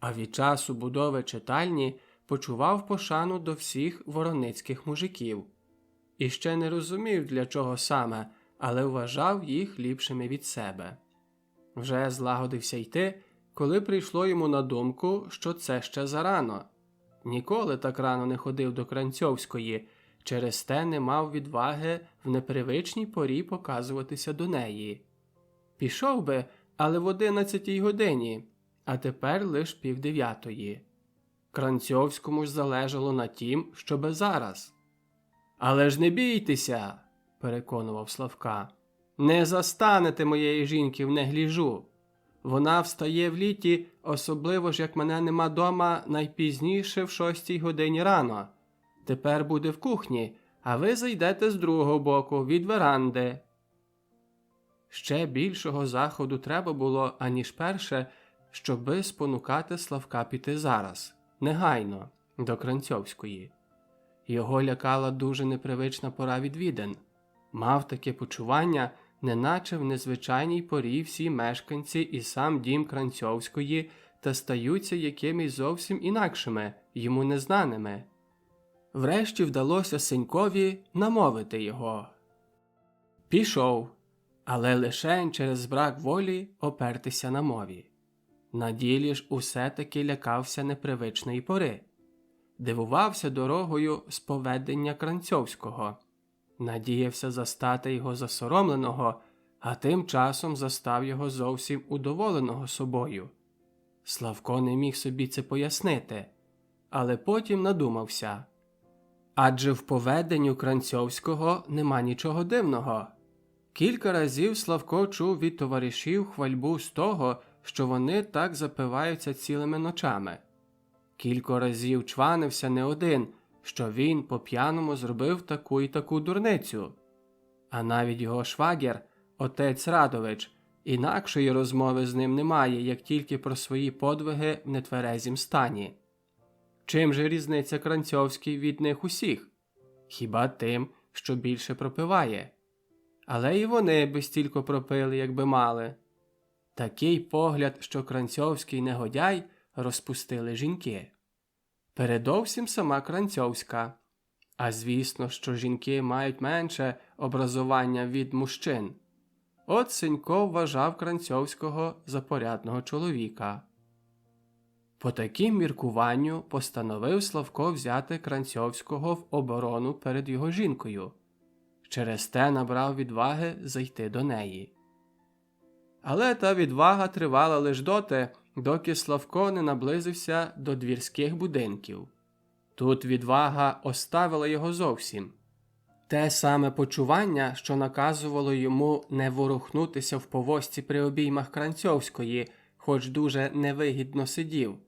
А від часу будови читальні почував пошану до всіх вороницьких мужиків. І ще не розумів, для чого саме, але вважав їх ліпшими від себе. Вже злагодився йти, коли прийшло йому на думку, що це ще зарано. Ніколи так рано не ходив до Кранцьовської, через те не мав відваги в непривичній порі показуватися до неї. Пішов би, але в 11 годині, а тепер лиш 8:30. Кранцьовському ж залежало на тім, щоби зараз. «Але ж не бійтеся!» – переконував Славка. «Не застанете моєї жінки в негліжу. Вона встає в літі, особливо ж як мене нема дома, найпізніше в 6 годині рано. Тепер буде в кухні, а ви зайдете з другого боку, від веранди». Ще більшого заходу треба було, аніж перше, щоби спонукати Славка піти зараз, негайно, до Кранцьовської. Його лякала дуже непривична пора відвідин. Мав таке почування, неначе в незвичайній порі всі мешканці і сам дім Кранцьовської та стаються якимись зовсім інакшими, йому незнаними. Врешті вдалося Сенькові намовити його. Пішов, але лишень через брак волі опертися на мові. На ділі ж усе-таки лякався непривичної пори. Дивувався дорогою споведення Кранцьовського. Надіявся застати його засоромленого, а тим часом застав його зовсім удоволеного собою. Славко не міг собі це пояснити, але потім надумався. Адже в поведенню Кранцьовського нема нічого дивного. Кілька разів Славко чув від товаришів хвальбу з того, що вони так запиваються цілими ночами. Кілька разів чванився не один, що він по-п'яному зробив таку і таку дурницю. А навіть його швагір, отець Радович, інакшої розмови з ним немає, як тільки про свої подвиги в нетверезім стані. Чим же різниця Кранцьовський від них усіх? Хіба тим, що більше пропиває? Але і вони би стільки пропили, якби мали. Такий погляд, що Кранцьовський негодяй, розпустили жінки. Передовсім сама Кранцьовська. А звісно, що жінки мають менше образування від мужчин. От Сенько вважав Кранцьовського за порядного чоловіка. По таким міркуванню постановив Славко взяти Кранцьовського в оборону перед його жінкою. Через те набрав відваги зайти до неї. Але та відвага тривала лиш доти, доки Славко не наблизився до двірських будинків. Тут відвага оставила його зовсім. Те саме почування, що наказувало йому не ворухнутися в повозці при обіймах Кранцьовської, хоч дуже невигідно сидів,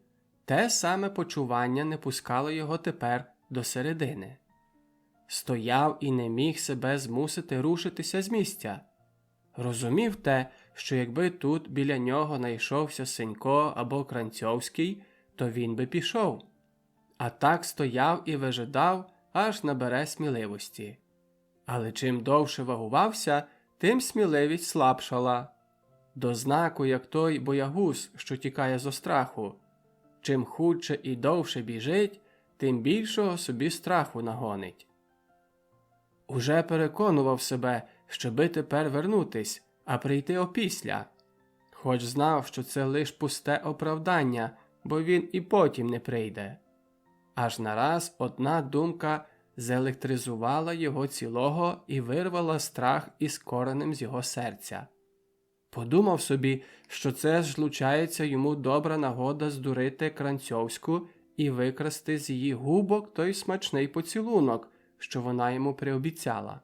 те саме почування не пускало його тепер до середини. Стояв і не міг себе змусити рушитися з місця. Розумів те, що якби тут біля нього найшовся Сенько або Кранцьовський, то він би пішов. А так стояв і вижидав, аж набере сміливості. Але чим довше вагувався, тим сміливість слабшала. До знаку, як той боягуз, що тікає зо страху. Чим худше і довше біжить, тим більшого собі страху нагонить. Уже переконував себе, щоби тепер вернутись, а прийти опісля. Хоч знав, що це лиш пусте оправдання, бо він і потім не прийде. Аж нараз одна думка зелектризувала його цілого і вирвала страх із коренем з його серця. Подумав собі, що це злучається йому добра нагода здурити Кранцьовську і викрасти з її губок той смачний поцілунок, що вона йому приобіцяла.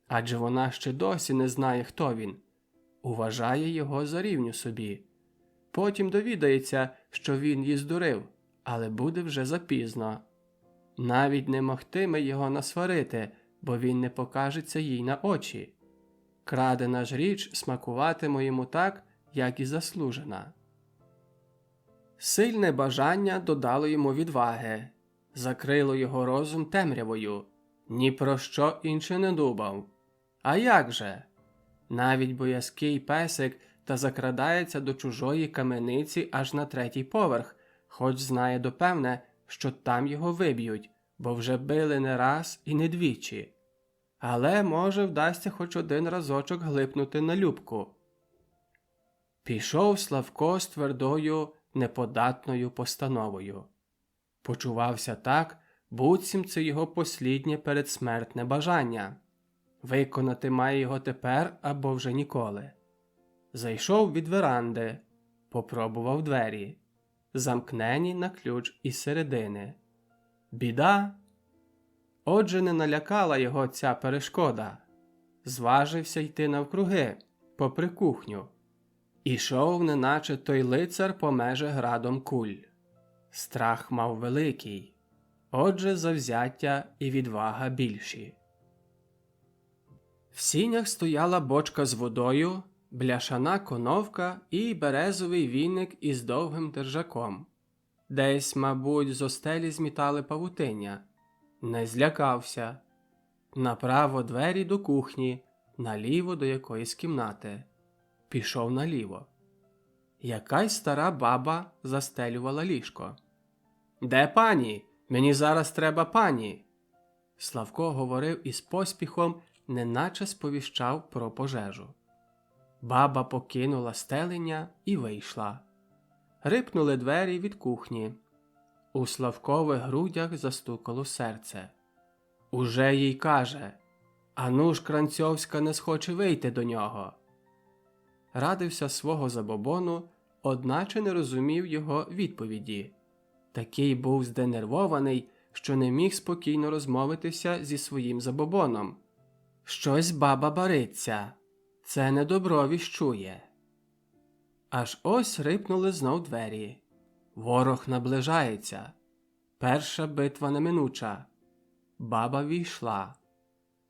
Адже вона ще досі не знає, хто він. Уважає його за рівню собі. Потім довідається, що він її здурив, але буде вже запізно. Навіть не могтиме його насварити, бо він не покажеться їй на очі. Крадена ж річ смакуватиме йому так, як і заслужена. Сильне бажання додало йому відваги, закрило його розум темрявою, ні про що інше не думав. А як же? Навіть боязкий песик та закрадається до чужої камениці аж на 3-й поверх, хоч знає допевне, що там його виб'ють, бо вже били не раз і не двічі. Але, може, вдасться хоч один разочок глипнути на любку. Пішов Славко з твердою, неподатною постановою. Почувався так, буцім це його посліднє передсмертне бажання. Виконати має його тепер або вже ніколи. Зайшов від веранди, попробував двері. Замкнені на ключ із середини. Біда? Отже, не налякала його ця перешкода. Зважився йти навкруги, попри кухню. Ішов, неначе той лицар помеже градом куль. Страх мав великий. Отже, завзяття і відвага більші. В сінях стояла бочка з водою, бляшана коновка і березовий віник із довгим держаком. Десь, мабуть, з остелі змітали павутиння. Не злякався. Направо двері до кухні, наліво до якоїсь кімнати. Пішов наліво. Якась стара баба застелювала ліжко. «Де пані? Мені зараз треба пані!» Славко говорив із поспіхом, неначе сповіщав про пожежу. Баба покинула стелення і вийшла. Рипнули двері від кухні. У Славкових грудях застукало серце. Уже їй каже: «Ану ж Кранцьовська не схоче вийти до нього». Радився свого забобону, одначе не розумів його відповіді. Такий був зденервований, що не міг спокійно розмовитися зі своїм забобоном. Щось баба бариться. Це недобро віщує. Аж ось рипнули знов двері. Ворог наближається. Перша битва неминуча. Баба війшла.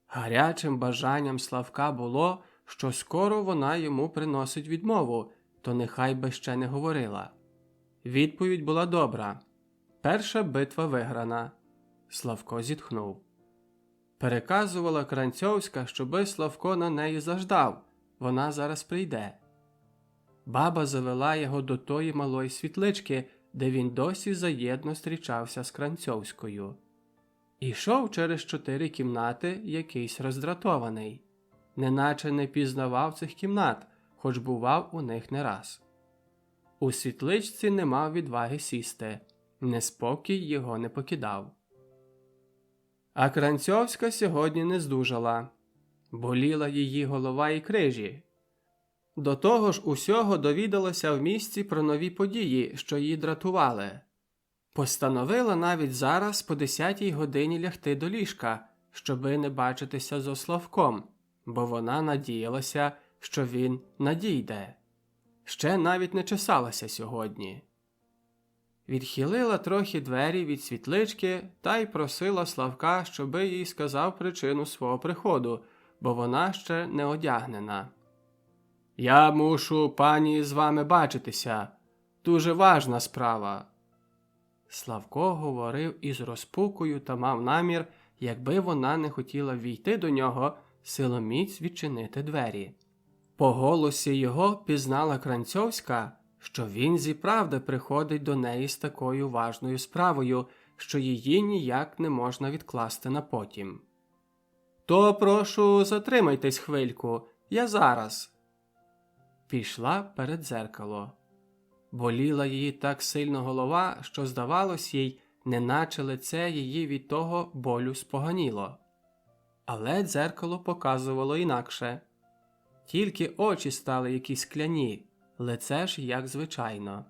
Гарячим бажанням Славка було, що скоро вона йому приносить відмову, то нехай би ще не говорила. Відповідь була добра. Перша битва виграна. Славко зітхнув. Переказувала Кранцьовська, щоби Славко на неї заждав. Вона зараз прийде. Баба завела його до тої малої світлички, де він досі заєдно зустрічався з Кранцьовською. Ішов через 4 кімнати якийсь роздратований. Неначе не пізнавав цих кімнат, хоч бував у них не раз. У світличці не мав відваги сісти. Неспокій його не покидав. А Кранцьовська сьогодні не здужала. Боліла її голова і крижі. До того ж усього довідалася в місті про нові події, що її дратували. Постановила навіть зараз по 10-й годині лягти до ліжка, щоби не бачитися з Славком, бо вона надіялася, що він надійде. Ще навіть не чесалася сьогодні. Відхилила трохи двері від світлички та й просила Славка, щоби їй сказав причину свого приходу, бо вона ще не одягнена. «Я мушу, пані, з вами бачитися. Дуже важна справа». Славко говорив із розпукою та мав намір, якби вона не хотіла війти до нього, силоміць відчинити двері. По голосі його пізнала Кранцьовська, що він зіправди приходить до неї з такою важною справою, що її ніяк не можна відкласти на потім. «То, прошу, затримайтесь хвильку, я зараз». Пішла перед дзеркало. Боліла її так сильно голова, що здавалось їй, неначе лице її від того болю споганіло. Але дзеркало показувало інакше. Тільки очі стали якісь скляні, лице ж як звичайно.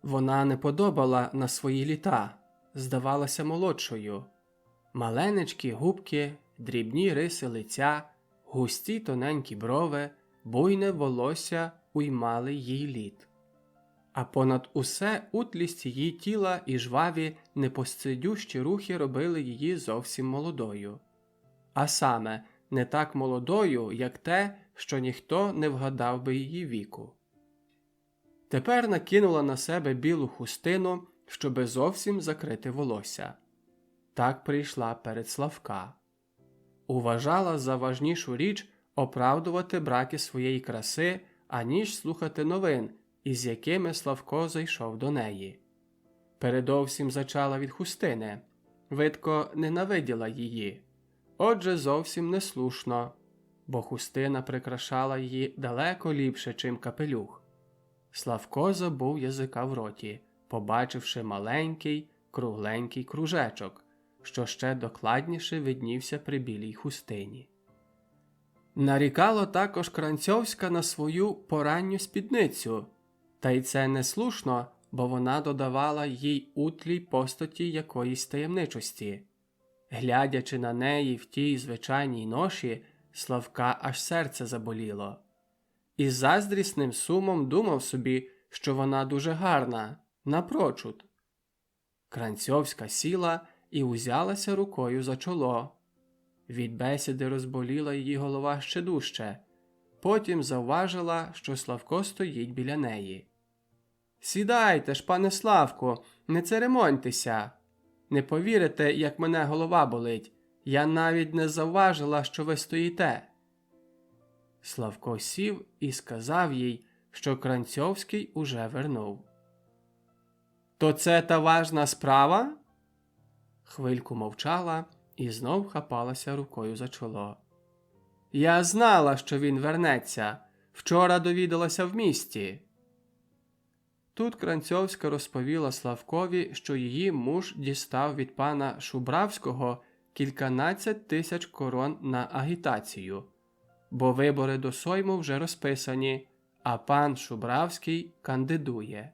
Вона не подобала на свої літа, здавалася молодшою. Маленечкі губки, дрібні риси лиця, густі тоненькі брови, буйне волосся уймали їй літ. А понад усе утлість її тіла і жваві, непосцедющі рухи робили її зовсім молодою. А саме, не так молодою, як те, що ніхто не вгадав би її віку. Тепер накинула на себе білу хустину, щоби зовсім закрити волосся. Так прийшла перед Славка. Уважала за важнішу річ оправдувати браки своєї краси, аніж слухати новин, із якими Славко зайшов до неї. Передовсім зачала від хустини. Видко ненавиділа її. Отже, зовсім неслушно, бо хустина прикрашала її далеко ліпше, чим капелюх. Славко забув язика в роті, побачивши маленький, кругленький кружечок, що ще докладніше виднівся при білій хустині. Нарікало також Кранцьовська на свою поранню спідницю, та й це не слушно, бо вона додавала їй утлій постаті якоїсь таємничості. Глядячи на неї в тій звичайній ноші, Славка аж серце заболіло. І з заздрісним сумом думав собі, що вона дуже гарна, напрочуд. Кранцьовська сіла і узялася рукою за чоло. Від бесіди розболіла її голова ще дужче. Потім завважила, що Славко стоїть біля неї. «Сідайте ж, пане Славку, не церемоньтеся. Не повірите, як мене голова болить. Я навіть не завважила, що ви стоїте». Славко сів і сказав їй, що Кранцьовський уже вернув. «То це та важна справа?» Хвильку мовчала і знов хапалася рукою за чоло. «Я знала, що він вернеться. Вчора довідалася в місті». Тут Кранцьовська розповіла Славкові, що її муж дістав від пана Шубравського кільканадцять тисяч корон на агітацію, бо вибори до Сойму вже розписані, а пан Шубравський кандидує.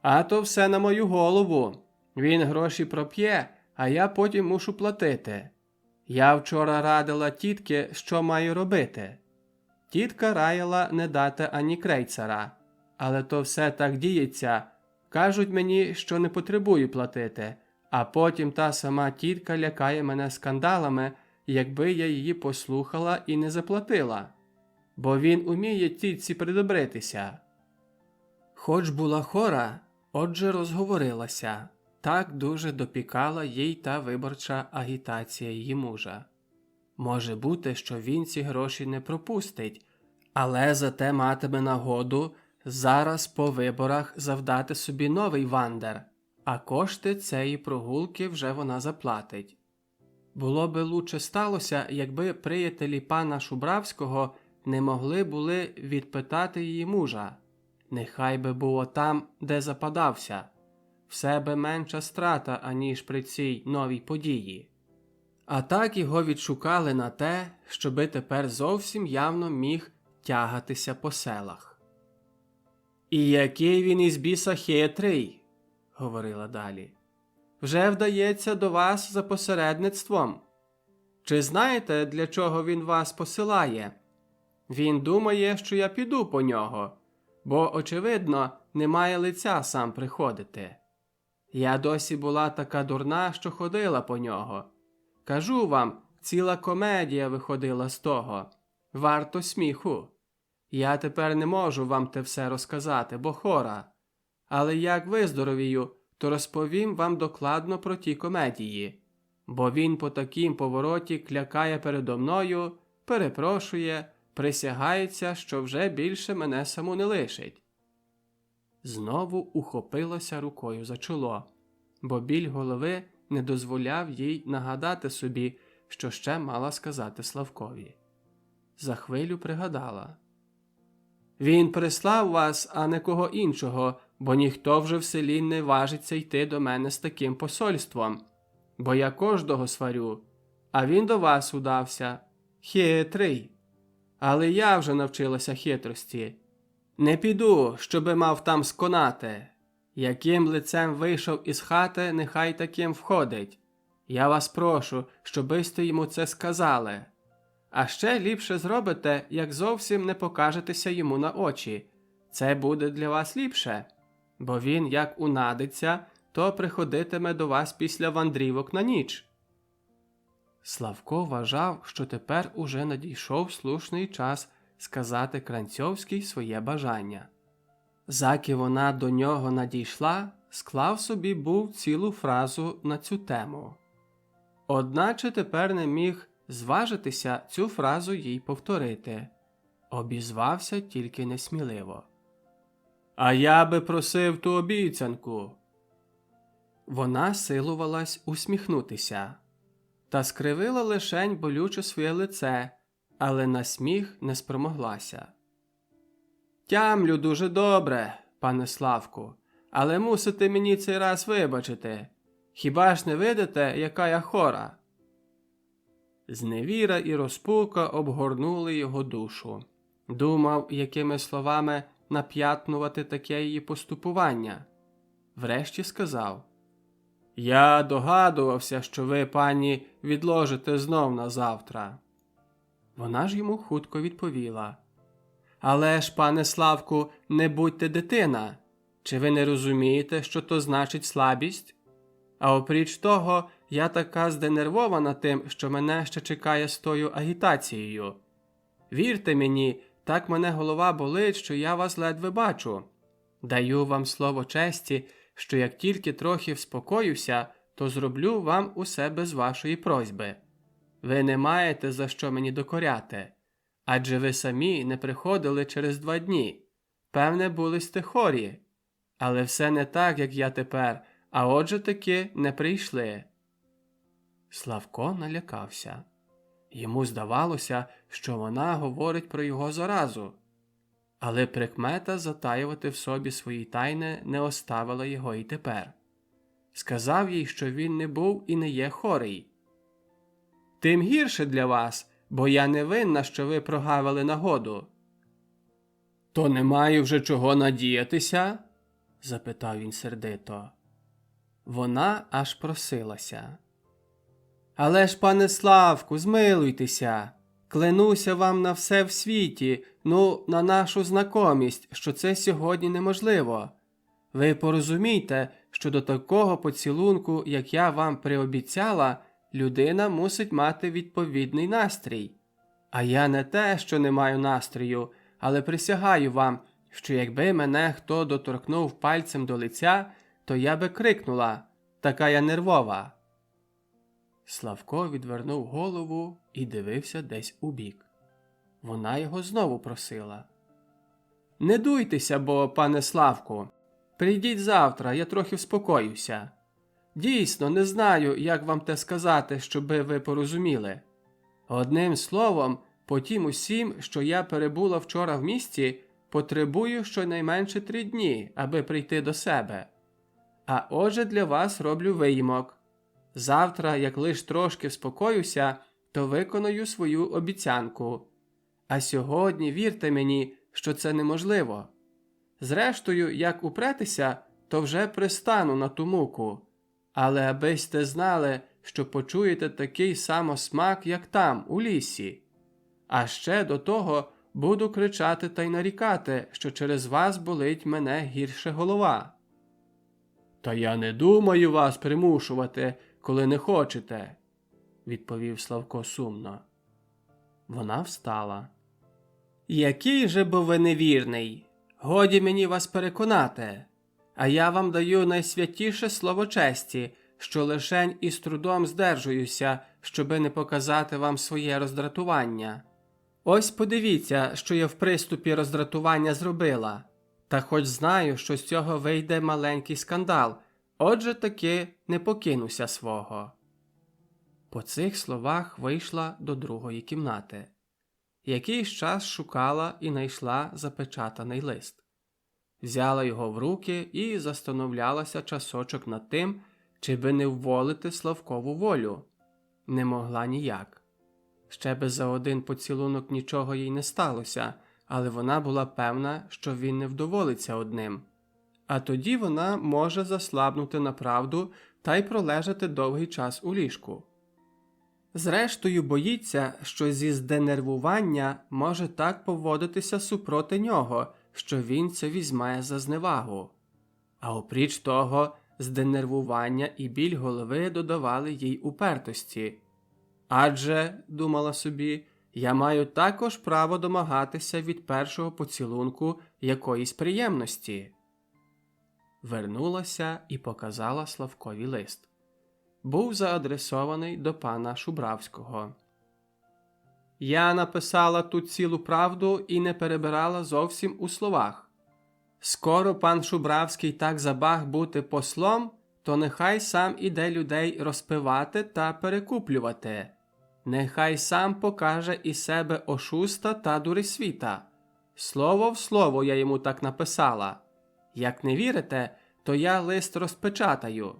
«А то все на мою голову. Він гроші проп'є, а я потім мушу платити. Я вчора радила тітки, що маю робити. Тітка раяла не дати ані крейцера. Але то все так діється. Кажуть мені, що не потребую платити, а потім та сама тітка лякає мене скандалами, якби я її послухала і не заплатила. Бо він уміє тітці придобритися». Хоч була хора, отже розговорилася. Так дуже допікала їй та виборча агітація її мужа. Може бути, що він ці гроші не пропустить, але зате матиме нагоду зараз по виборах завдати собі новий вандер, а кошти цієї прогулки вже вона заплатить. Було би лучше сталося, якби приятелі пана Шубравського не могли були відпитати її мужа. Нехай би було там, де западався. Все би менша страта, аніж при цій новій події. А так його відшукали на те, щоби тепер зовсім явно міг тягатися по селах. «І який він із біса хитрий», – говорила далі. «Вже вдається до вас за посередництвом. Чи знаєте, для чого він вас посилає? Він думає, що я піду по нього, бо, очевидно, немає лиця сам приходити. Я досі була така дурна, що ходила по нього. Кажу вам, ціла комедія виходила з того. Варто сміху. Я тепер не можу вам те все розказати, бо хора. Але як виздоровію, то розповім вам докладно про ті комедії. Бо він по такім повороті клякає передо мною, перепрошує, присягається, що вже більше мене саму не лишить». Знову ухопилася рукою за чоло, бо біль голови не дозволяв їй нагадати собі, що ще мала сказати Славкові. За хвилю пригадала. «Він прислав вас, а не кого іншого, бо ніхто вже в селі не важиться йти до мене з таким посольством, бо я кожного сварю, а він до вас удався. Хитрий. Але я вже навчилася хитрості. Не піду, щоби мав там сконати. Яким лицем вийшов із хати, нехай таким входить. Я вас прошу, щобисте йому це сказали. А ще ліпше зробите, як зовсім не покажетеся йому на очі. Це буде для вас ліпше. Бо він, як унадиться, то приходитиме до вас після вандрівок на ніч». Славко вважав, що тепер уже надійшов слушний час сказати Кранцьовській своє бажання. Заки вона до нього надійшла, склав собі був цілу фразу на цю тему. Одначе тепер не міг зважитися цю фразу їй повторити. Обізвався тільки несміливо. «А я би просив ту обіцянку». Вона силувалась усміхнутися, та скривила лишень болюче своє лице, але на сміх не спромоглася. «Тямлю дуже добре, пане Славку, але мусите мені цей раз вибачити. Хіба ж не видите, яка я хора? Зневіра і розпука обгорнули його душу. Думав, якими словами нап'ятнувати таке її поступування. Врешті сказав: «Я догадувався, що ви, пані, відложите знов на завтра». Вона ж йому хутко відповіла: «Але ж, пане Славку, не будьте дитина. Чи ви не розумієте, що то значить слабість? А опріч того, я така зденервована тим, що мене ще чекає з тою агітацією. Вірте мені, так мене голова болить, що я вас ледве бачу. Даю вам слово честі, що як тільки трохи вспокоюся, то зроблю вам усе без вашої просьби. Ви не маєте за що мені докоряти. Адже ви самі не приходили через 2 дні. Певне, були сте хворі. Але все не так, як я тепер, а отже таки не прийшли». Славко налякався. Йому здавалося, що вона говорить про його заразу. Але прикмета затаювати в собі свої тайни не оставила його і тепер. Сказав їй, що він не був і не є хворий. «Тим гірше для вас, бо я не винна, що ви прогавили нагоду». «То не маю вже чого надіятися?» – запитав він сердито. Вона аж просилася. «Але ж, пане Славку, змилуйтеся. Клянуся вам на все в світі, на нашу знакомість, що це сьогодні неможливо. Ви порозумійте, що до такого поцілунку, як я вам приобіцяла, людина мусить мати відповідний настрій. А я не те, що не маю настрою, але присягаю вам, що якби мене хто доторкнув пальцем до лиця, то я би крикнула: така я нервова». Славко відвернув голову і дивився десь убік. Вона його знову просила: «Не дуйтеся, бо, пане Славку, прийдіть завтра, я трохи вспокоюся. Дійсно, не знаю, як вам те сказати, щоби ви порозуміли. Одним словом, по тім усім, що я перебула вчора в місті, потребую щонайменше 3 дні, аби прийти до себе. А отже для вас роблю виїмок. Завтра, як лиш трошки вспокоюся, то виконую свою обіцянку. А сьогодні вірте мені, що це неможливо. Зрештою, як упретеся, то вже пристану на ту муку. Але аби сте знали, що почуєте такий само смак, як там, у лісі. А ще до того буду кричати та й нарікати, що через вас болить мене гірше голова». «Та я не думаю вас примушувати, коли не хочете», – відповів Славко сумно. Вона встала. «Який же бо ви невірний! Годі мені вас переконати. А я вам даю найсвятіше слово честі, що лишень із трудом здержуюся, щоби не показати вам своє роздратування. Ось подивіться, що я в приступі роздратування зробила. Та хоч знаю, що з цього вийде маленький скандал, отже таки не покинуся свого». По цих словах вийшла до другої кімнати. Якийсь час шукала і найшла запечатаний лист. Взяла його в руки і застановлялася часочок над тим, чи би не вволити Славкову волю. Не могла ніяк. Ще би за один поцілунок нічого їй не сталося, але вона була певна, що він не вдоволиться одним. А тоді вона може заслабнути направду та й пролежати довгий час у ліжку. Зрештою, боїться, що зі зденервування може так поводитися супроти нього, що він це візьме за зневагу. А опріч того, зденервування і біль голови додавали їй упертості. «Адже, – думала собі, – я маю також право домагатися від першого поцілунку якоїсь приємності». Вернулася і показала Славкові лист. Був заадресований до пана Шубравського. «Я написала тут цілу правду і не перебирала зовсім у словах. Скоро пан Шубравський так забаг бути послом, то нехай сам іде людей розпивати та перекуплювати. Нехай сам покаже із себе ошуста та дурисвіта. Слово в слово я йому так написала. Як не вірите, то я лист розпечатаю».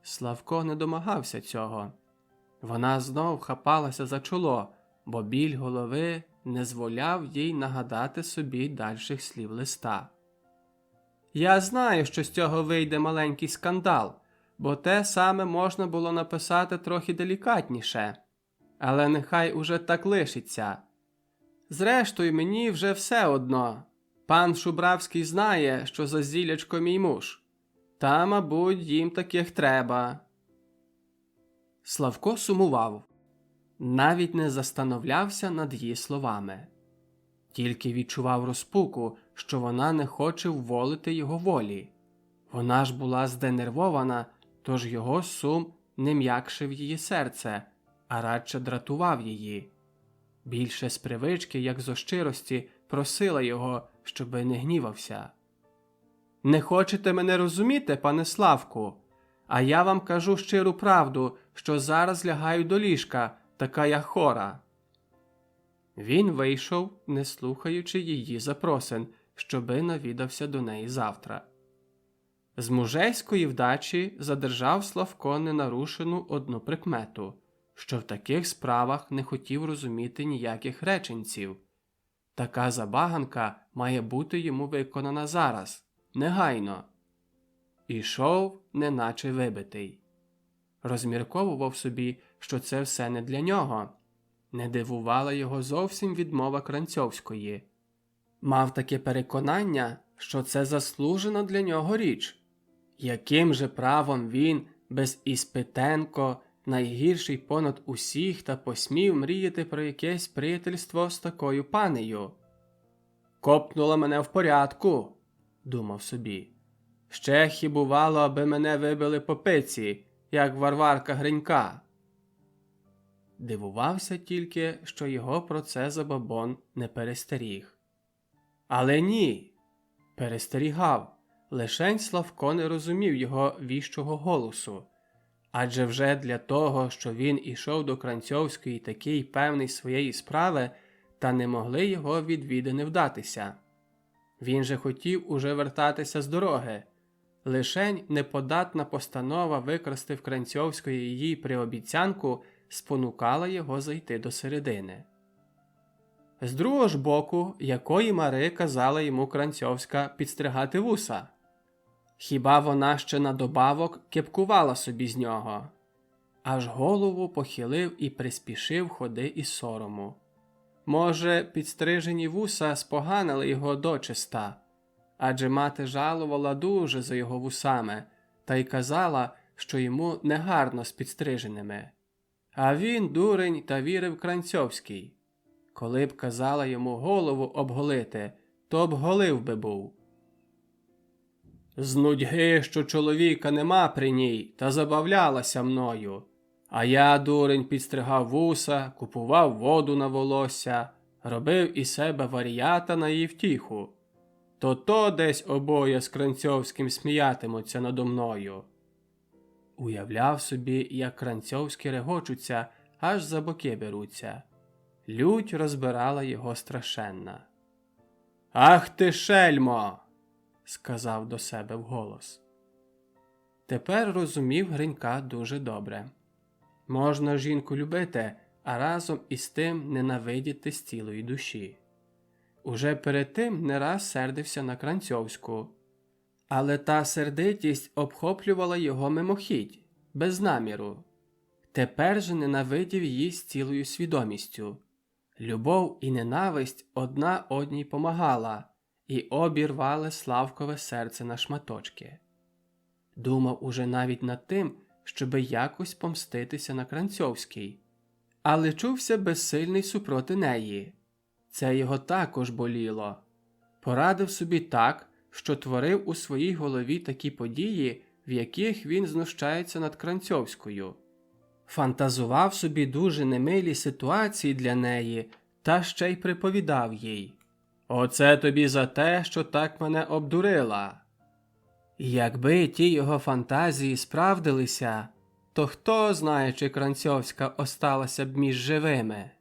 Славко не домагався цього. Вона знов хапалася за чоло, бо біль голови не зволяв їй нагадати собі дальших слів листа. «Я знаю, що з цього вийде маленький скандал, бо те саме можна було написати трохи делікатніше. Але нехай уже так лишиться. Зрештою, мені вже все одно. Пан Шубравський знає, що за зілячко мій муж. Та, мабуть, їм таких треба». Славко сумував. Навіть не застановлявся над її словами. Тільки відчував розпуку, що вона не хоче вволити його волі. Вона ж була зденервована, тож його сум не м'якшив її серце, а радше дратував її. Більше з привички, як зо щирості, просила його, щоби не гнівався. «Не хочете мене розуміти, пане Славку? А я вам кажу щиру правду, що зараз лягаю до ліжка, така я хора». Він вийшов, не слухаючи її запросин, щоби навідався до неї завтра. З мужейської вдачі задержав Славко ненарушену одну прикмету, що в таких справах не хотів розуміти ніяких реченців. Така забаганка має бути йому виконана зараз, негайно. Ішов, неначе вибитий. Розмірковував собі, що це все не для нього. Не дивувала його зовсім відмова Кранцьовської. Мав таке переконання, що це заслужена для нього річ. Яким же правом він, без Іспитенко, найгірший понад усіх, та посмів мріяти про якесь приятельство з такою панею? «Копнула мене в порядку», – думав собі. «Ще хібувало, аби мене вибили по пиці, як Варварка Гринька». Дивувався тільки, що його про це забабон не перестеріг. Але ні, перестерігав, лишень Славко не розумів його віщого голосу. Адже вже для того, що він ішов до Кранцьовської такий певний своєї справи, та не могли його відвідини вдатися. Він же хотів уже вертатися з дороги. Лишень неподатна постанова викрасти в Кранцьовської її приобіцянку спонукала його зайти до середини. З другого ж боку, якої мари казала йому Кранцьовська підстригати вуса? Хіба вона ще на добавок кепкувала собі з нього? Аж голову похилив і приспішив ходи із сорому. Може, підстрижені вуса споганили його дочиста, адже мати жалувала дуже за його вусами, та й казала, що йому негарно з підстриженими. А він, дурень, та вірив Кранцьовській. Коли б казала йому голову обголити, то обголив би був. «З нудьги, що чоловіка нема при ній, та забавлялася мною. А я, дурень, підстригав вуса, купував воду на волосся, робив із себе варіята на її втіху. То десь обоє з Кранцьовським сміятимуться надо мною». Уявляв собі, як Кранцьовські регочуться, аж за боки беруться. Лють розбирала його страшенна. «Ах ти, шельмо!» – сказав до себе вголос. Тепер розумів Гринька дуже добре. Можна жінку любити, а разом із тим ненавидіти з цілої душі. Уже перед тим не раз сердився на Кранцьовську. Але та сердитість обхоплювала його мимохідь, без наміру. Тепер же ненавидів її з цілою свідомістю. Любов і ненависть одна одній помагала, і обірвали Славкове серце на шматочки. Думав уже навіть над тим, щоби якось помститися на Кранцьовській. Але чувся безсильний супроти неї. Це його також боліло. Порадив собі так, що творив у своїй голові такі події, в яких він знущається над Кранцьовською. Фантазував собі дуже немилі ситуації для неї, та ще й приповідав їй: «Оце тобі за те, що так мене обдурила». І якби ті його фантазії справдилися, то хто знає, чи Кранцьовська осталася б між живими.